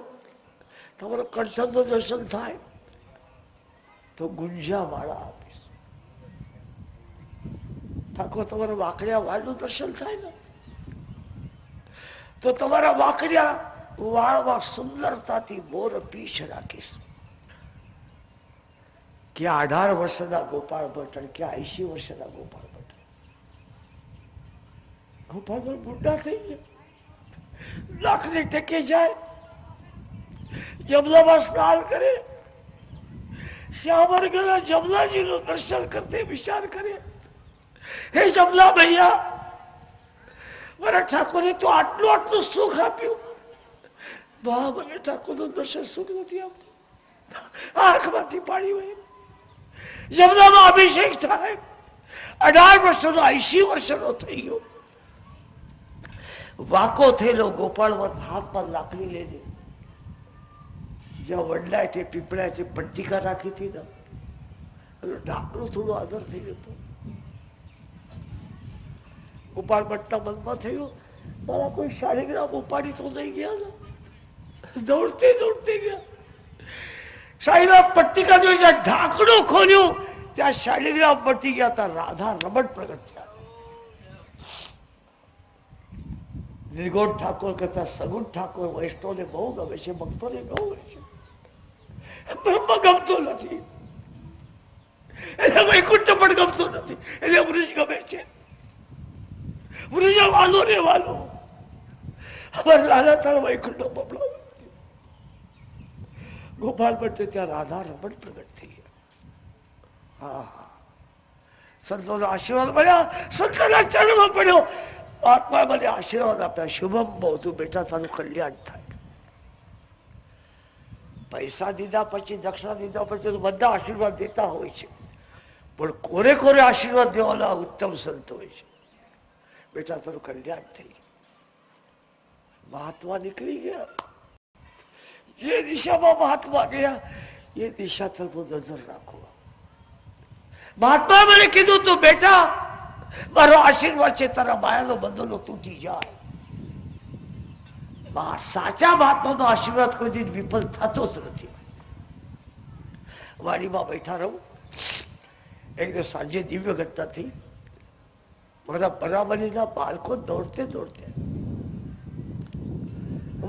તમારો કંઠનનું દર્શન થાય તો ગુંજા માળા આપીશ. ઠાકોર તમારા વાકડિયા વાળનું દર્શન થાય ને તો તમારા વાકડિયા વાળમાં સુંદરતાથી મોર પીછ રાખીશ. ક્યાં 18 વર્ષના ગોપાળ ભટ્ટ અને ક્યાં 80 વર્ષના ગોપાળ ભટ્ટ. ગોપાળ ભટ્ટ બુઢા થઈ ગયા, લાખને ટેકે જાય, જમનામાં સ્નાન કરે, શ્યામર ગયેલા જમનાજીનું દર્શન કરતે વિચાર કરે, હે જમના ભૈયા, મારા ઠાકોરે તો આટલું સુખ આપ્યું, બા મને ઠાકોરનું દર્શન સુખ નથી આપતું. આંખમાંથી પાણી વહે. જમનામાં અભિષેક થાય. 18 વર્ષનો 80 વર્ષનો થઈ ગયો. વાકો થયેલો ગોપાળ હાથ પર લાકડી લઈને જ્યાં વડલા છે, પીપળા છે, પટ્ટિકા રાખી હતી ને, ઢાંકણું થોડું આદર થઈ ગયું. ગોપાલ ભટ્ટના મનમાં થયું મારા કોઈ શાળીગ્રામ ઉપાડી તો નહીં ગયા ને. દોડતે દોડતે ગયા. શાળીગ્રામ પટ્ટિકાનું જ્યાં ઢાંકણું ખોલ્યું ત્યાં શાળીગ્રામ પટી ગયા હતા. રાધા રમણ પ્રગટ થયા. નિર્ગુણ ઠાકોર કરતા સગુણ ઠાકોર વૈષ્ણવને બહુ ગમે છે, ભક્તોને બહુ ગમે છે. બ્રહ્મ ગમતો નથી, એને વૈકુંઠ પણ ગમતો નથી, એને વૃષ ગમે છે. વૃષ વાલો રે વાલો. અમારે રાધા તારા વૈકુંઠ બબલો. ગોપાલ ભટ્ટ ત્યાં રાધા રમણ પ્રગટ થઈ ગયા. હા, સંતોના આશીર્વાદ મળ્યા, સંતોના ચરણમાં પડ્યો. આત્માએ મને આશીર્વાદ આપ્યા, શુભમ બહુ બેટા તારું કલ્યાણ થાય. પૈસા દીધા પછી, દક્ષિણા દીધા પછી બધા આશીર્વાદ દેતા હોય છે, પણ કોરે કોરે આશીર્વાદ દેવાના ઉત્તમ સંત હોય છે. બેટા તારું કલ્યાણ થઈ ગયું. મહાત્મા નીકળી ગયા. જે દિશામાં મહાત્મા ગયા એ દિશા તરફ નજર રાખો. મહાત્મા મને કીધું તું બેટા મારો આશીર્વાદ છે, તારા માયાનો બંધનો તૂટી જાય. સાચા મહાત્માનો આશીર્વાદ કોઈ દિન વિફલ થતો જ નથી. વાડીમાં બેઠા રહું. એક દિવસ સાંજે દિવ્ય ઘટના થઈ. મારા બરાબરીના બાળકો દોડતે દોડતે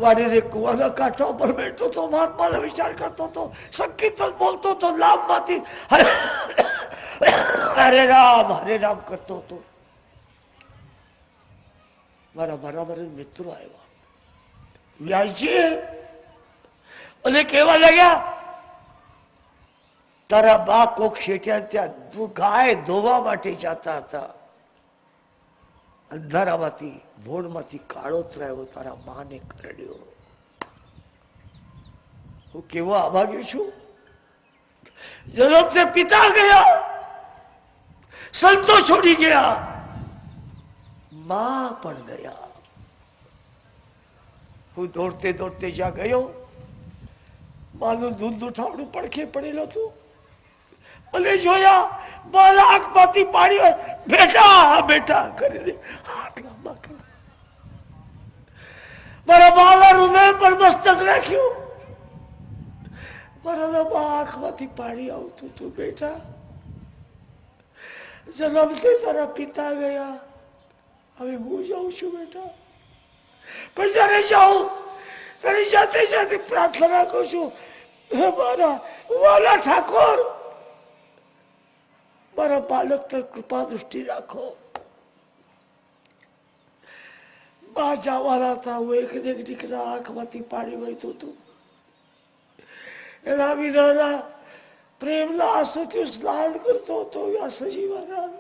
વાડીને કુવાના કાંઠા ઉપર બેઠો તો મહાત્માનો વિચાર કરતો હતો, સંકીર્તન બોલતો હતો, લાભમાંથી હરે રામ કરતો હતો. મારા બરાબર મિત્રો આવ્યા, વ્યાસજી, અને કેવા લાગ્યા તારા બા કોક શેઠિયા ત્યાં ગાય ધોવા માટે જતા હતા. અંધારામાંથી ભોળમાંથી કાળો ત્રાયો તારા માને કરડ્યો. હું કેવો આભાગ્યો છું. જન્મથી પિતા ગયા, સંતો છોડી ગયા, માં પણ ગયા. હું દોડતે દોડતે જ્યાં ગયો, માનું દૂધ ઉઠાવડું પડખે પડેલું હતું. મને જોયા, મારા આંખમાંથી પાણી બેઠા બેઠા કરીને હાથ લાંબા કર્યા. મારા બાવા હૃદય પર મસ્તક રાખ્યું. મારા આંખમાંથી પાણી આવતું હતું. બેટા, જન્મથી તારા પિતા ગયા, હવે હું જાઉં છું બેટા. પણ જયારે જાઉં ત્યારે જાતે જાતે પ્રાર્થના કરું છું, હે મારા વાલા ઠાકોર, મારા બાળક પર કૃપા દૃષ્ટિ રાખો. બા જવાના હતા, હું એક દીકરા આંખમાંથી પાણી વહેતું હતું. એના વિના પ્રેમના આંસુથી સ્નાન કરતો હતો. વ્યાસજી મહારાજ,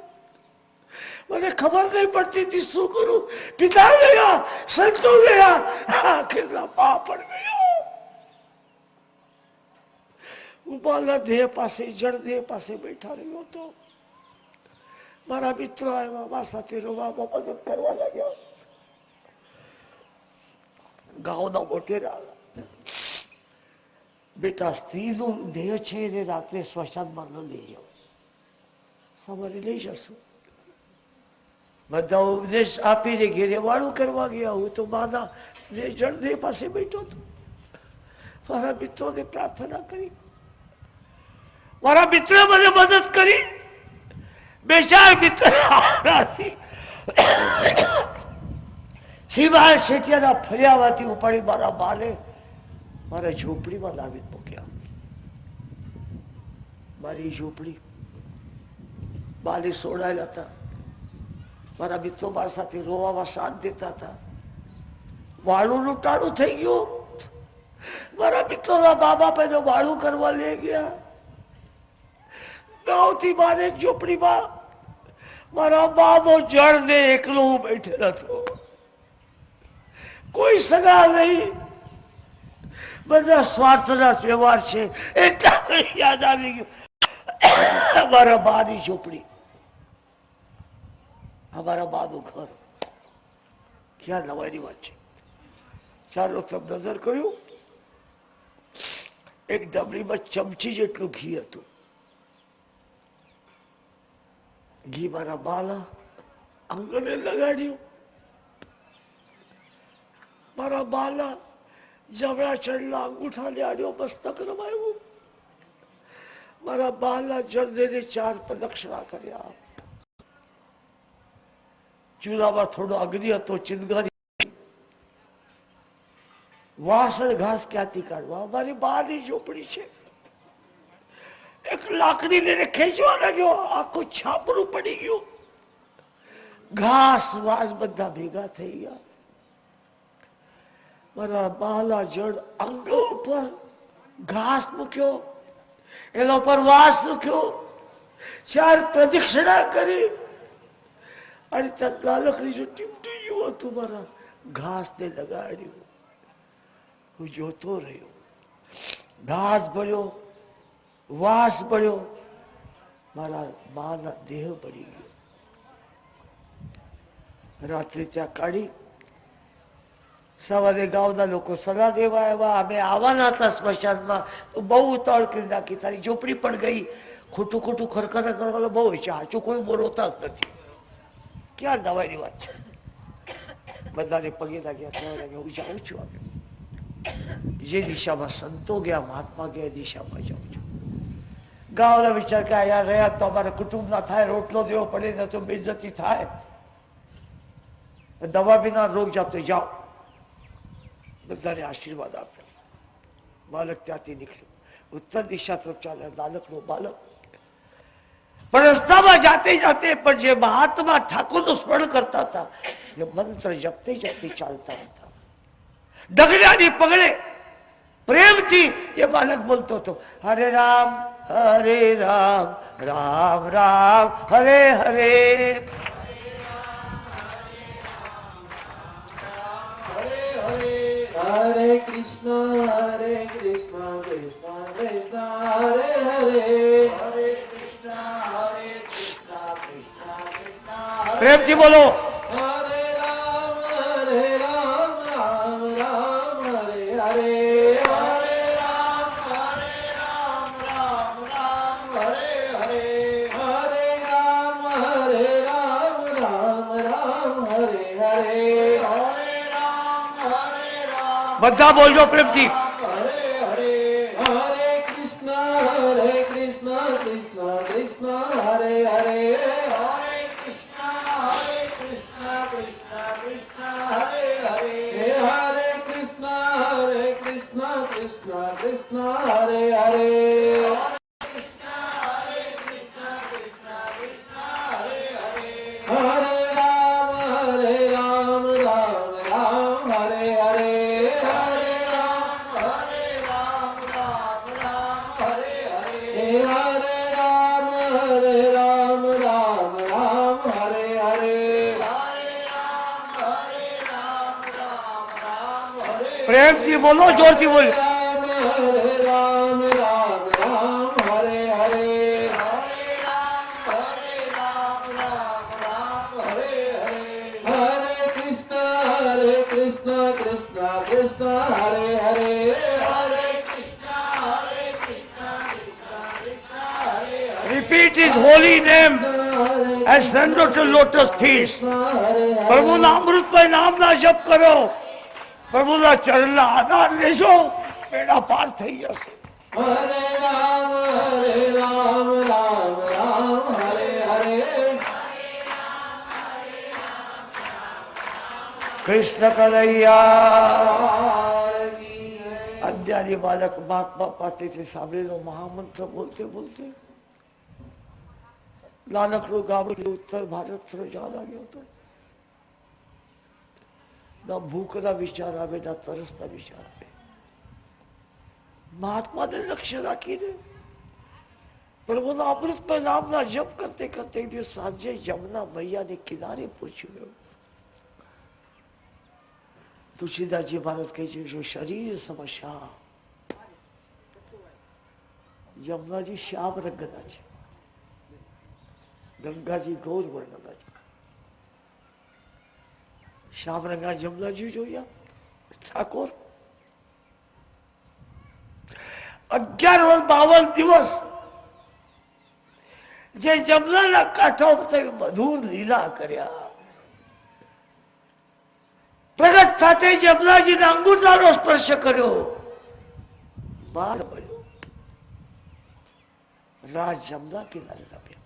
મને ખબર નહીં પડતી હતી શું કરું. પિતા ગયા, સંતો ગયા, આખિરના બા પણ ગયા. હું બાલા દેહ પાસે, જળ દેહ પાસે બેઠા રહ્યો હતો. મારા મિત્રો આવ્યા, મારા સાથે રોવામાં મદદ કરવા લાગ્યા. ગાઉના મોટેરા આવ્યા. બેટા, સ્ત્રીનો દેહ છે એને રાત્રે સ્મશાનમાં ન લઈ જાવ, સવારે લઈ જશું. બધા ઉપદેશ આપીને ઘેરે વાળું કરવા ગયા. હું તો માના જળ દેહ પાસે બેઠો હતો. મારા મિત્રોને પ્રાર્થના કરી, મારા મિત્રોએ મને મદદ કરી. બે ચાર મિત્ર સિવાય શેઠિયાના ફળિયામાંથી ઉપાડી મારા બાને મારા ઝૂંપડીમાં લાવી મૂક્યા. મારી ઝૂંપડી, બાને સોડાયેલા હતા. મારા મિત્રો મારા સાથે રોવામાં સાથ દેતા હતા. વાળુનું ટાણું થઈ ગયું. મારા મિત્રોના મા બાપ એને વાળું કરવા લઈ ગયા. 9 થી 12 એક ઝૂંપડીમાં મારા બાનો જળ ને એકલો હું બેઠેલો હતો. કોઈ સગા નહીં, બધા સ્વાર્થના વ્યવહાર છે. એક યાદ આવી ગયું, અમારા બાની ઝૂંપડી, અમારા બાનું ઘર. ક્યાં નવાઈની વાત છે. ચાલો તમે નજર કર્યું, એક ડબરીમાં ચમચી જેટલું ઘી હતું. ઘી મારા બાલા આંગણે લગાડ્યું, મારા બાલા જમણા ચડલા અંગૂઠાને આડ્યો મસ્તક રમાયું, મારા બાલા જળને 4 પ્રદક્ષિણા કર્યા. ચૂલામાં થોડો અગ્નિ હતો, ચિનગારી. વાસણ ઘાસ ક્યાંથી કાઢવા? અમારી બાની ઝોપડી છે. એક લાકડી લઈને ખેંચવા લાગ્યો, આખું છાપરું પડી ગયું. ઘાસ વાસ બધા ભેગા થઈ ગયા. મારા બાલા જળ અંગ ઉપર ઘાસ મૂક્યો, એના ઉપર વાસ મૂક્યો, 4 પ્રદક્ષિણા કરી. અને ત્યાં નાનકડી જો ટીપટી જેવું હતું, મારા ઘાસને લગાડ્યું. હું જોતો રહ્યો. ઘાસ ભળ્યો, વાસ ભળ્યો, મારા બાના દેહ બળી ગયો. રાત્રે ત્યાં કાઢી. સવારે ગામના લોકો સલાહ દેવા આવ્યા. અમે આવવાના હતા સ્મશાનમાં, તો બહુ ઉતાવળ કરી નાખી. તારી ઝોપડી પણ ગઈ. ખોટું ખોટું ખરખર કરવાનું બહુ છે. સાચું કોઈ બોલતા જ નથી. ક્યાં દવાની વાત છે? બધાને પગે લાગ્યા, કહેવા લાગ્યા હું જાઉં છું. આપણે જે દિશામાં સંતો ગયા, મહાત્મા ગયા, દિશામાં જાઉં છું. ગામના વિચાર કે યાર રહ્યા તો અમારે કુટુંબ ના થાય, રોટલો દેવો પડે ને તો બેઇજ્જતી થાય, દવા વિના રોગ જાતો. જાઓ. બધાને આશીર્વાદ આપ્યા. બાલક ત્યાંથી નીકળ્યું, ઉત્તર દિશા તરફ ચાલે. નાનકડો બાલક પણ રસ્તામાં જાતે જાતે પણ જે મહાત્મા ઠાકોરનું સ્મરણ કરતા હતા, એ મંત્ર જપતે જપતે ચાલતા હતા. ડગલાની પગલે પ્રેમથી એ બાલક બોલતો હતો, હરે રામ રામ રામ હરે હરે.
હરે કૃષ્ણ કૃષ્ણ કૃષ્ણ હરે હરે.
પ્રેમથી બોલો.
હરે રામ રામ રામ હરે હરે. હરે રામ રામ હરે હરે. હરે રામ રામ હરે હરે.
બધા બોલજો પ્રેમથી.
હરે કૃષ્ણ કૃષ્ણ કૃષ્ણ હરે હરે. હરે કૃષ્ણ કૃષ્ણ કૃષ્ણ હરે હરે. હરે રામ રામ રામ હરે હરે. હરે રામ હરે હરે. હરે રામ રામ હરે હરે.
પ્રેમથી બોલો, જોરથી બોલો.
હરે રામ રામ હરે હરે. હરે કૃષ્ણ કૃષ્ણ કૃષ્ણ હરે હરે.
Repeat his holy name and surrender to lotus feet. પ્રભુના અમૃતમય નામના જપ કરો, પ્રભુના ચરણના આધાર લેશો, બેડા પાર થઈ જશે.
હરે રામ રામ હરે હરે.
કૃષ્ણ કનૈયા. અજ્ઞાની બાલક મહાત્મા પાસેથી સાંભળેલો મહામંત્ર બોલતે બોલતે નાનકડું ગામડું ઉત્તર ભારત તરફ જવા લાગ્યો હતો. ના ભૂખના વિચાર આવે, ના તરસના વિચાર આવે. મહાત્માને લક્ષ્ય રાખીને પ્રભુના અમૃતમય નામના જપ કરતે કરતે એક દિવસ સાંજે જમના મૈયાને કિનારે પૂછ્યું. તુલસીદાસજી મહારાજ કહે છે, શું શરીર સમસ્યા? યમુનાજી શ્યામ રંગના છે, ગંગાજી ગૌર વર્ણના છે. શ્યામ રંગના યમુનાજી જોયા ઠાકોર 11 વર્ષ 52 દિવસ જે જમનાના કાંઠા ઉપર મધુર લીલા કર્યા, પ્રગટ સાથે જમનાજીના અંગૂઠાનો સ્પર્શ કર્યો, બાર મળ્યો, રાજ જમના કિનારે રમ્યા.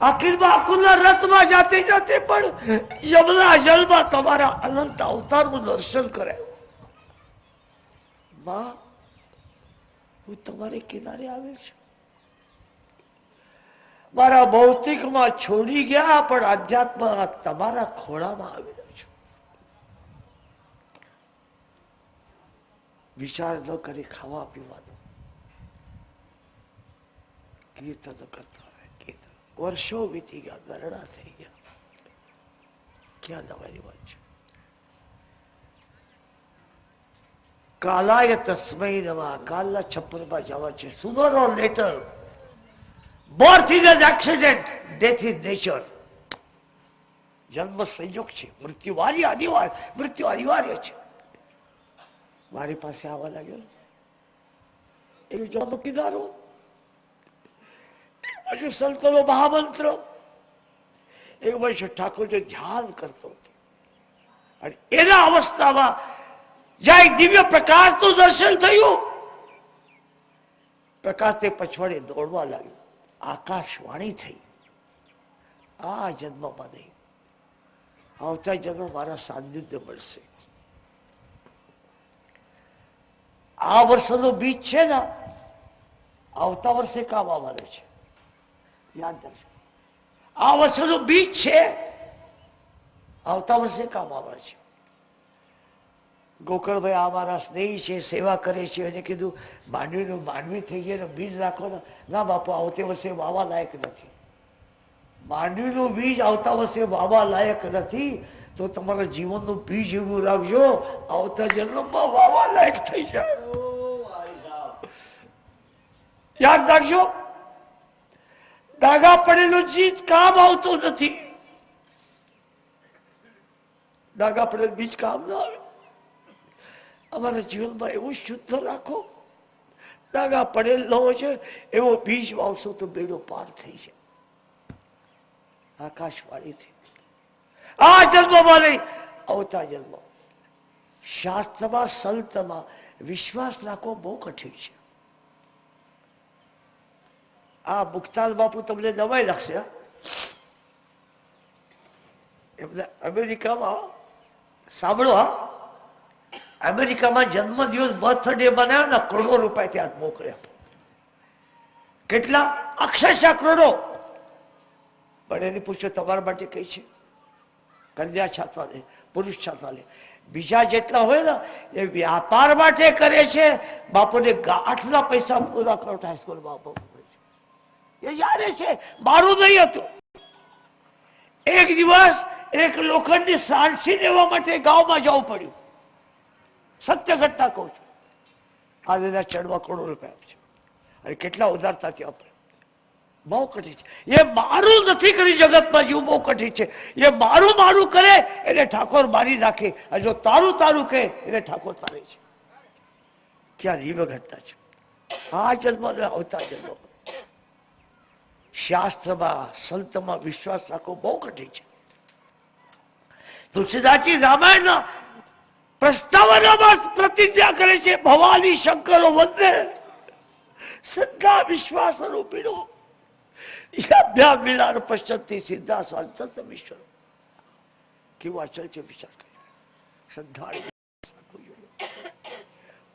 આખીરમાં આખુના રથમાં જાતે જાતે પણ યમુના જળમાં તમારા અનંત અવતારનું દર્શન કરાયું. માં, હું તમારે કિનારે આવેલ છું. મારા ભૌતિકમાં છોડી ગયા પણ આધ્યાત્મમાં તમારા ખોળામાં આવેલો છું. વિચાર ન કરી ખાવા પીવાનો, કીર્તન કરતા રહે. કીર્તન વર્ષો વીતી ગયા, ગરડા થઈ ગયા, ક્યાં નવાની વાત છે. કાલાય તસ્મૈ નમઃ. કાલના છપ્પરમાં જવા છે. Sooner or letter, birth is an accident, death is nature. જન્મ સંયોગ છે, મૃત્યુ અનિવાર્ય છે. મારી પાસે આવવા લાગ્યો એ જોવાનો કિનારો, એક બાજુ સંતોનો મહામંત્ર, એક બાજુ ઠાકોરજી ધ્યાન કરતો હતો. અને એના અવસ્થામાં જ્યાં દિવ્ય પ્રકાશનું દર્શન થયું, પ્રકાશ તે પછવાડે દોડવા લાગ્યો. આકાશવાણી થઈ, આ જન્મમાં નહીં, આવતા જન્મ મારા સાનિધ્ય મળશે. આ વર્ષનો બીજ છે ને, આવતા વર્ષે કામ આવવાનું છે. યાદ રાખજો, આ વર્ષનું બીજ છે, આવતા વર્ષે કામ આવવાનું છે. ગોકળભાઈ આ મારા સ્નેહી છે, સેવા કરે છે, એને કીધું માંડવીનું માંડવી થઈ ગયા, બીજ રાખો ને. ના બાપુ, આવતે વર્ષે વાવા લાયક નથી. માંડવીનું બીજ આવતા વર્ષે વાવા લાયક નથી, તો તમારા જીવનનું બીજ એવું રાખજો, આવતા જન્મમાં વાવા લાયક થઈ જાય. યાદ રાખજો, ડાઘા પડેલું ચીજ કામ આવતું નથી. ડાઘા પડેલું બીજ કામ ના આવે. અમારા જીવનમાં એવું શુદ્ધ રાખો, ડાઘા પડેલો છે એવો બીજ વાવશો તો બેડો પાર થઈ જાય. આકાશવાણીથી આ જન્મમાં નહીં, આવતા જન્મ. શાસ્ત્રમાં સંતમાં વિશ્વાસ રાખવો બહુ કઠિન છે. આ મુક્તાલ બાપુ તમને નવાઈ લાગશે. એમને અમેરિકામાં સાંભળો, હા, અમેરિકામાં જન્મદિવસ બર્થડે બનાવ્યો ને, કરોડો રૂપિયા ત્યાં મોકલ્યા. કેટલા? અક્ષરશઃ કરોડો. પણ એની પૂછો તમારા માટે કઈ છે? કન્યા છાતા લે, પુરુષ છાતા લે. બીજા જેટલા હોય ને એ વ્યાપાર માટે કરે છે. બાપુને ગાંઠના પૈસા પૂરા કરો હાઈસ્કૂલ બાપુ એ જાણે છે, મારું નહીં હતું. એક દિવસ એક લોખંડની સાણસી લેવા માટે ગામમાં જવું પડ્યું. સત્ય ઘટના કહું છું. આજે ચડવા કરોડો રૂપિયા આપશે અને કેટલા ઉદારતાથી આપણે. બહુ કઠિન છે. એ મારું નથી કરી જગતમાં જીવ બહુ કઠિન છે. એ મારું કરે એટલે ઠાકોર મારી નાખે, અને જો તારું કહે એટલે ઠાકોર તારે છે. ક્યાં દિવ્ય ઘટના છે. આ જન્મ આવતા જન્મ. શાસ્ત્રમાં સંતમાં વિશ્વાસ રાખવો બહુ કઠિન છે. તુલસીદાસજી રામાયણના પ્રસ્તાવનામાં પ્રતિજ્ઞા કરે છે, ભવાની શંકરો વંદે શ્રદ્ધા વિશ્વાસ રૂપીણો ઈશાભ્યામ વિલાર પશ્ચંતિ સિદ્ધા સ્વાંતમિશ્વર. કેવું અચલ છે, વિચાર કર્યો. શ્રદ્ધા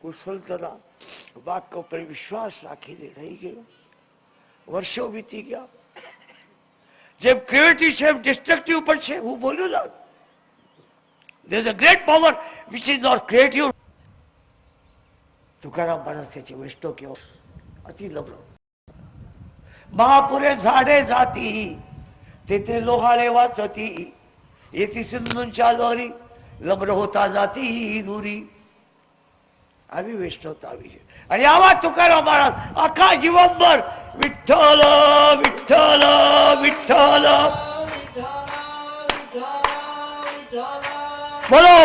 કુશળતા વાક્ય પર વિશ્વાસ રાખીને રહી ગયો. વર્ષો વીતી ગયા. જેમ ક્રિએટિવ છે એમ ડિસ્ટ્રક્ટિવ પણ છે. હું બોલ્યું ના, there is a great power which is not creative. Tukaram માણસ કે છે, વૈષ્ણવ કેવો અતિ લબડો. મહાપુરે ઝાડે જાતી તે લોહાળે વાંચતી એથી સિંધુ ચાલોરી લબડો હોતા જાતી દૂરી. આવી વૈષ્ણવતા આવી છે. અને આવા તુકારામ માણસ આખા જીવનભર વિઠ્ઠલ વિઠ્ઠલ વિઠ્ઠલ બોલો.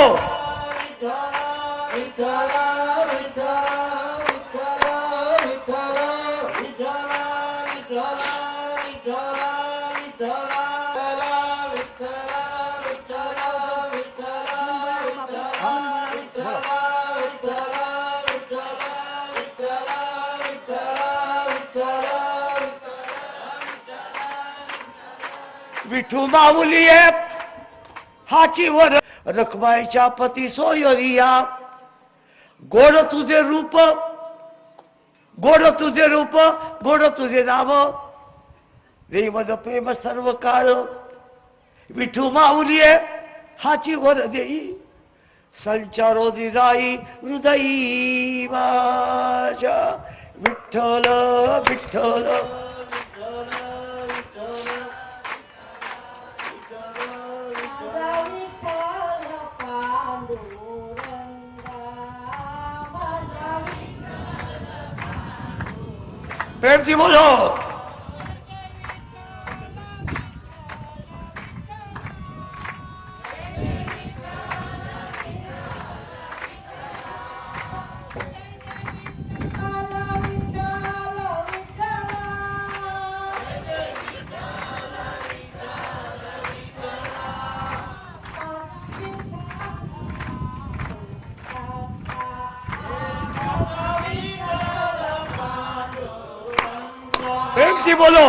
विठू माऊलीये हाची वर रखमाईच्या पती सोयरिया गोड तुझे रूप गोड तुझे रूप गोड तुझे नाम देई मद प्रेम सर्व काळ विठू माऊलीये हाची वर देई संचारो दिराई हृदयी माझ्या विठ्ठल विठ्ठल प्रेम से बोलो प्रेम से बोलो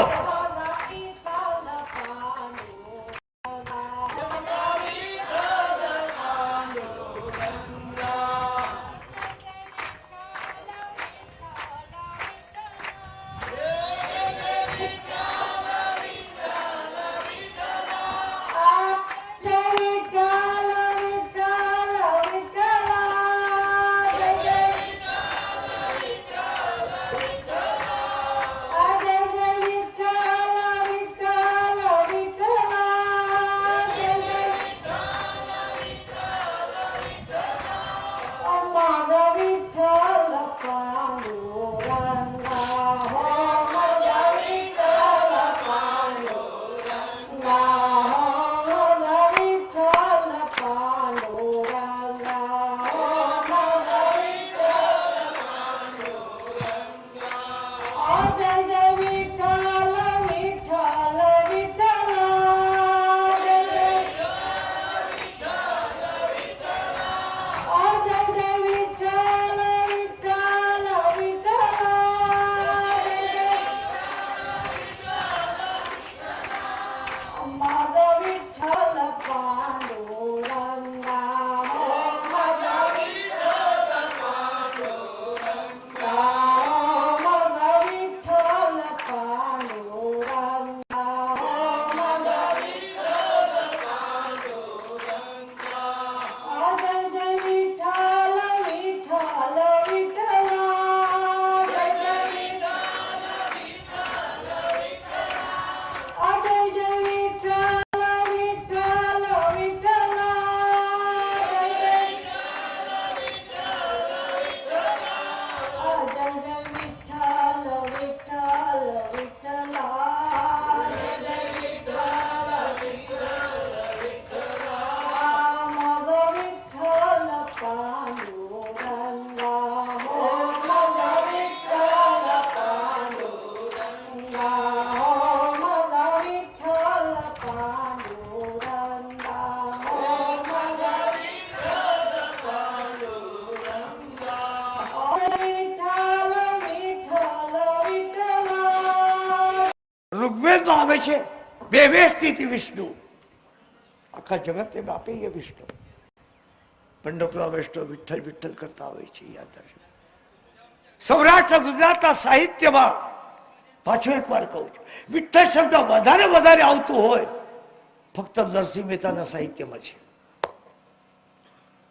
ઋગ્વેદમાં આવે છે બે વ્યક્તિ વિષ્ણુ આખા જગતને બાપે એ વિષ્ણુ પંડોપરા વૈષ્ણવ વિઠ્ઠલ વિઠ્ઠલ કરતા હોય છે યાદ રાખજો સૌરાષ્ટ્ર ગુજરાતના સાહિત્યમાં પાછો એક વાર કહું છું વિઠ્ઠલ શબ્દ વધારે વધારે આવતું હોય ફક્ત નરસિંહ મહેતાના સાહિત્યમાં છે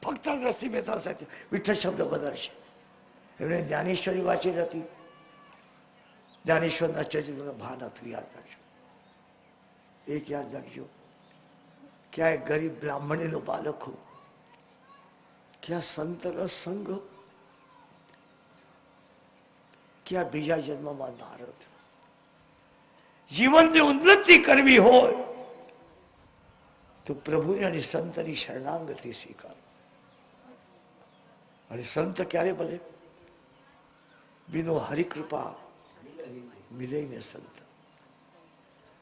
ફક્ત નરસિંહ મહેતા સાહિત્ય વિઠ્ઠલ શબ્દ વધારે છે એમણે જ્ઞાનેશ્વરી વાંચી હતી જ્ઞાનેશ્વરના ચરિત્રનું ભાન હતું યાદ રાખજો એક યાદ રાખજો ક્યાં એક ગરીબ બ્રાહ્મણીનો બાલક હો ક્યાં સંત રસ સંગ ક્યાં બીજા જન્મમાં નારદ જીવનની ઉન્નતિ કરવી હોય તો પ્રભુની અને સંતની શરણાગતિ સ્વીકાર અને સંત ક્યારે બોલે बिनो हरि कृपा मिले ने संत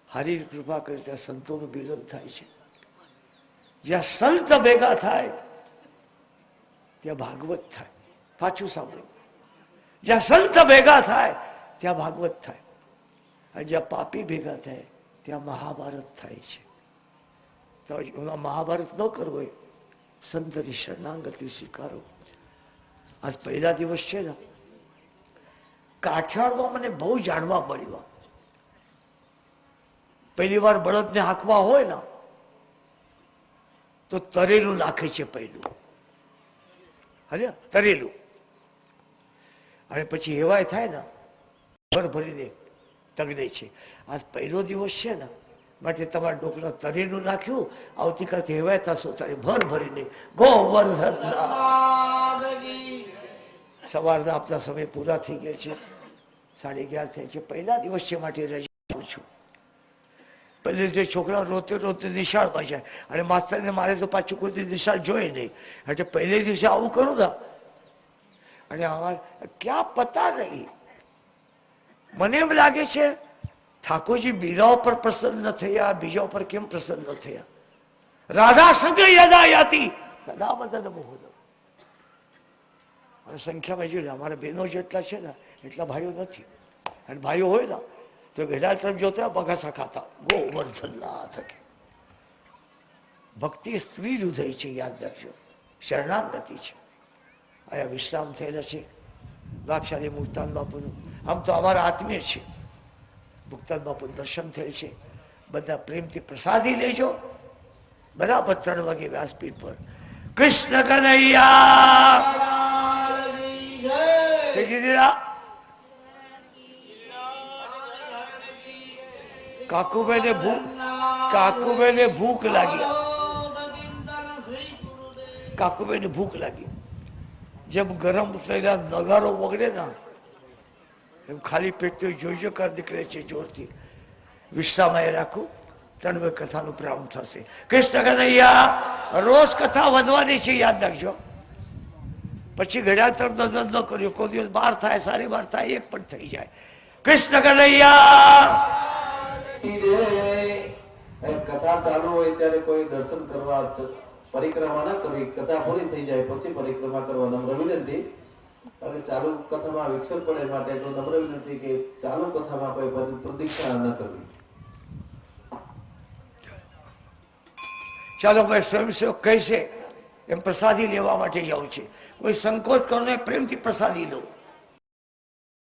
हरि कृपा करता संतों નું મિલન થાય છે જ્યાં સંત ભેગા થાય ત્યાં ભાગવત થાય પાછું સાંભળો જ્યાં સંત ભેગા થાય ત્યાં ભાગવત થાય, અને જ્યાં પાપી ભેગા થાય ત્યાં મહાભારત થાય છે. તો મહાભારત ન કરવું હોય, સંતની શરણાગતિ સ્વીકારો. આજ પહેલા દિવસ છે ને, કાઠિયાવાડમાં મને બહુ જાણવા મળ્યું. પહેલી વાર બળદને હાંકવા હોય ને તો તરેલું નાખે છે પહેલું, હે તરેલું, અને પછી હેવાય થાય ને ભર ભરીને તગ દે છે. આજ પહેલો દિવસ છે ને, માટે તમારા ડોકલા તરેલું નાખ્યું, આવતીકાલથી હેવાય થશો તારે ભર ભરીને ગોવર્ધન. સવારના આપણા સમય પૂરા થઈ ગયા છે, 11:30 થાય છે. પહેલા દિવસ છે માટે રજા આપું છું. પહેલે જે છોકરા રોતે રોતે નિશાળમાં જાય, અને માસ્તરને મારે તો પાછું કોઈ નિશાળ જોઈએ નહીં, એટલે પહેલે દિવસે આવું કરું ને, અને અમારે ક્યાં પતા નહીં. મને એમ લાગે છે ઠાકોરજી બીજા ઉપર પ્રસન્ન થયા, બીજા ઉપર કેમ પ્રસન્ન થયા? રાધા સંગ યદા યાતિ તદા મદન મોહન. અને સંખ્યામાં જોયું, અમારા બહેનો જેટલા છે ને એટલા ભાઈઓ નથી, અને ભાઈઓ હોય ને તો ગઢા તરફ જોતા બગાસા ખાતા ગોવર્ધનના થકે. ભક્તિ સ્ત્રી હૃદય છે, યાદ રાખજો, શરણાગતિ છે. અહીંયા વિશ્રામ થયેલા છે વાઘશાલી મુક્તાન બાપુનું. આમ તો અમારા આત્મીય છે, મુક્તાન બાપુનું દર્શન થયેલ છે. બધા પ્રેમથી પ્રસાદી લેજો. બરાબર 3 વાગે વ્યાસપીઠ પર. કૃષ્ણ કનૈયા કાકુભાઈને ભૂખ લાગી. કાકુભાઈને ભૂખ લાગી. જેમ ગરમ થયેલા નગારો વગડે ને એમ ખાલી પેટ જોઈજો કર નીકળે છે જોરથી. વિશ્રામ રાખું, 3 વાગે કથાનો પ્રારંભ થશે. કૃષ્ણ કનૈયા. રોજ કથા વધવાની છે, યાદ રાખજો. પછી ઘડિયાળ તરફ નજર ન કર્યો, કોઈ દિવસ 12 થાય, 12:30 થાય, 1 પણ થઈ જાય. કૃષ્ણ કનૈયા.
કથા ચાલુ હોય ત્યારે કોઈ દર્શન કરવા, પરિક્રમા ના કરવી, કથા પૂરી થઈ જાય પછી પરિક્રમા કરવા નમ્ર વિનંતી. અને ચાલુ કથામાં વિક્ષેપ પડે માટે તો નમ્ર વિનંતી કે ચાલુ કથામાં કોઈ પ્રદીક્ષા ન કરવી.
ચાલો ભાઈ, સ્વયંસેવક કહેશે એમ પ્રસાદી લેવા માટે જાઉં છે. કોઈ સંકોચ કરો ને, પ્રેમથી પ્રસાદી લો.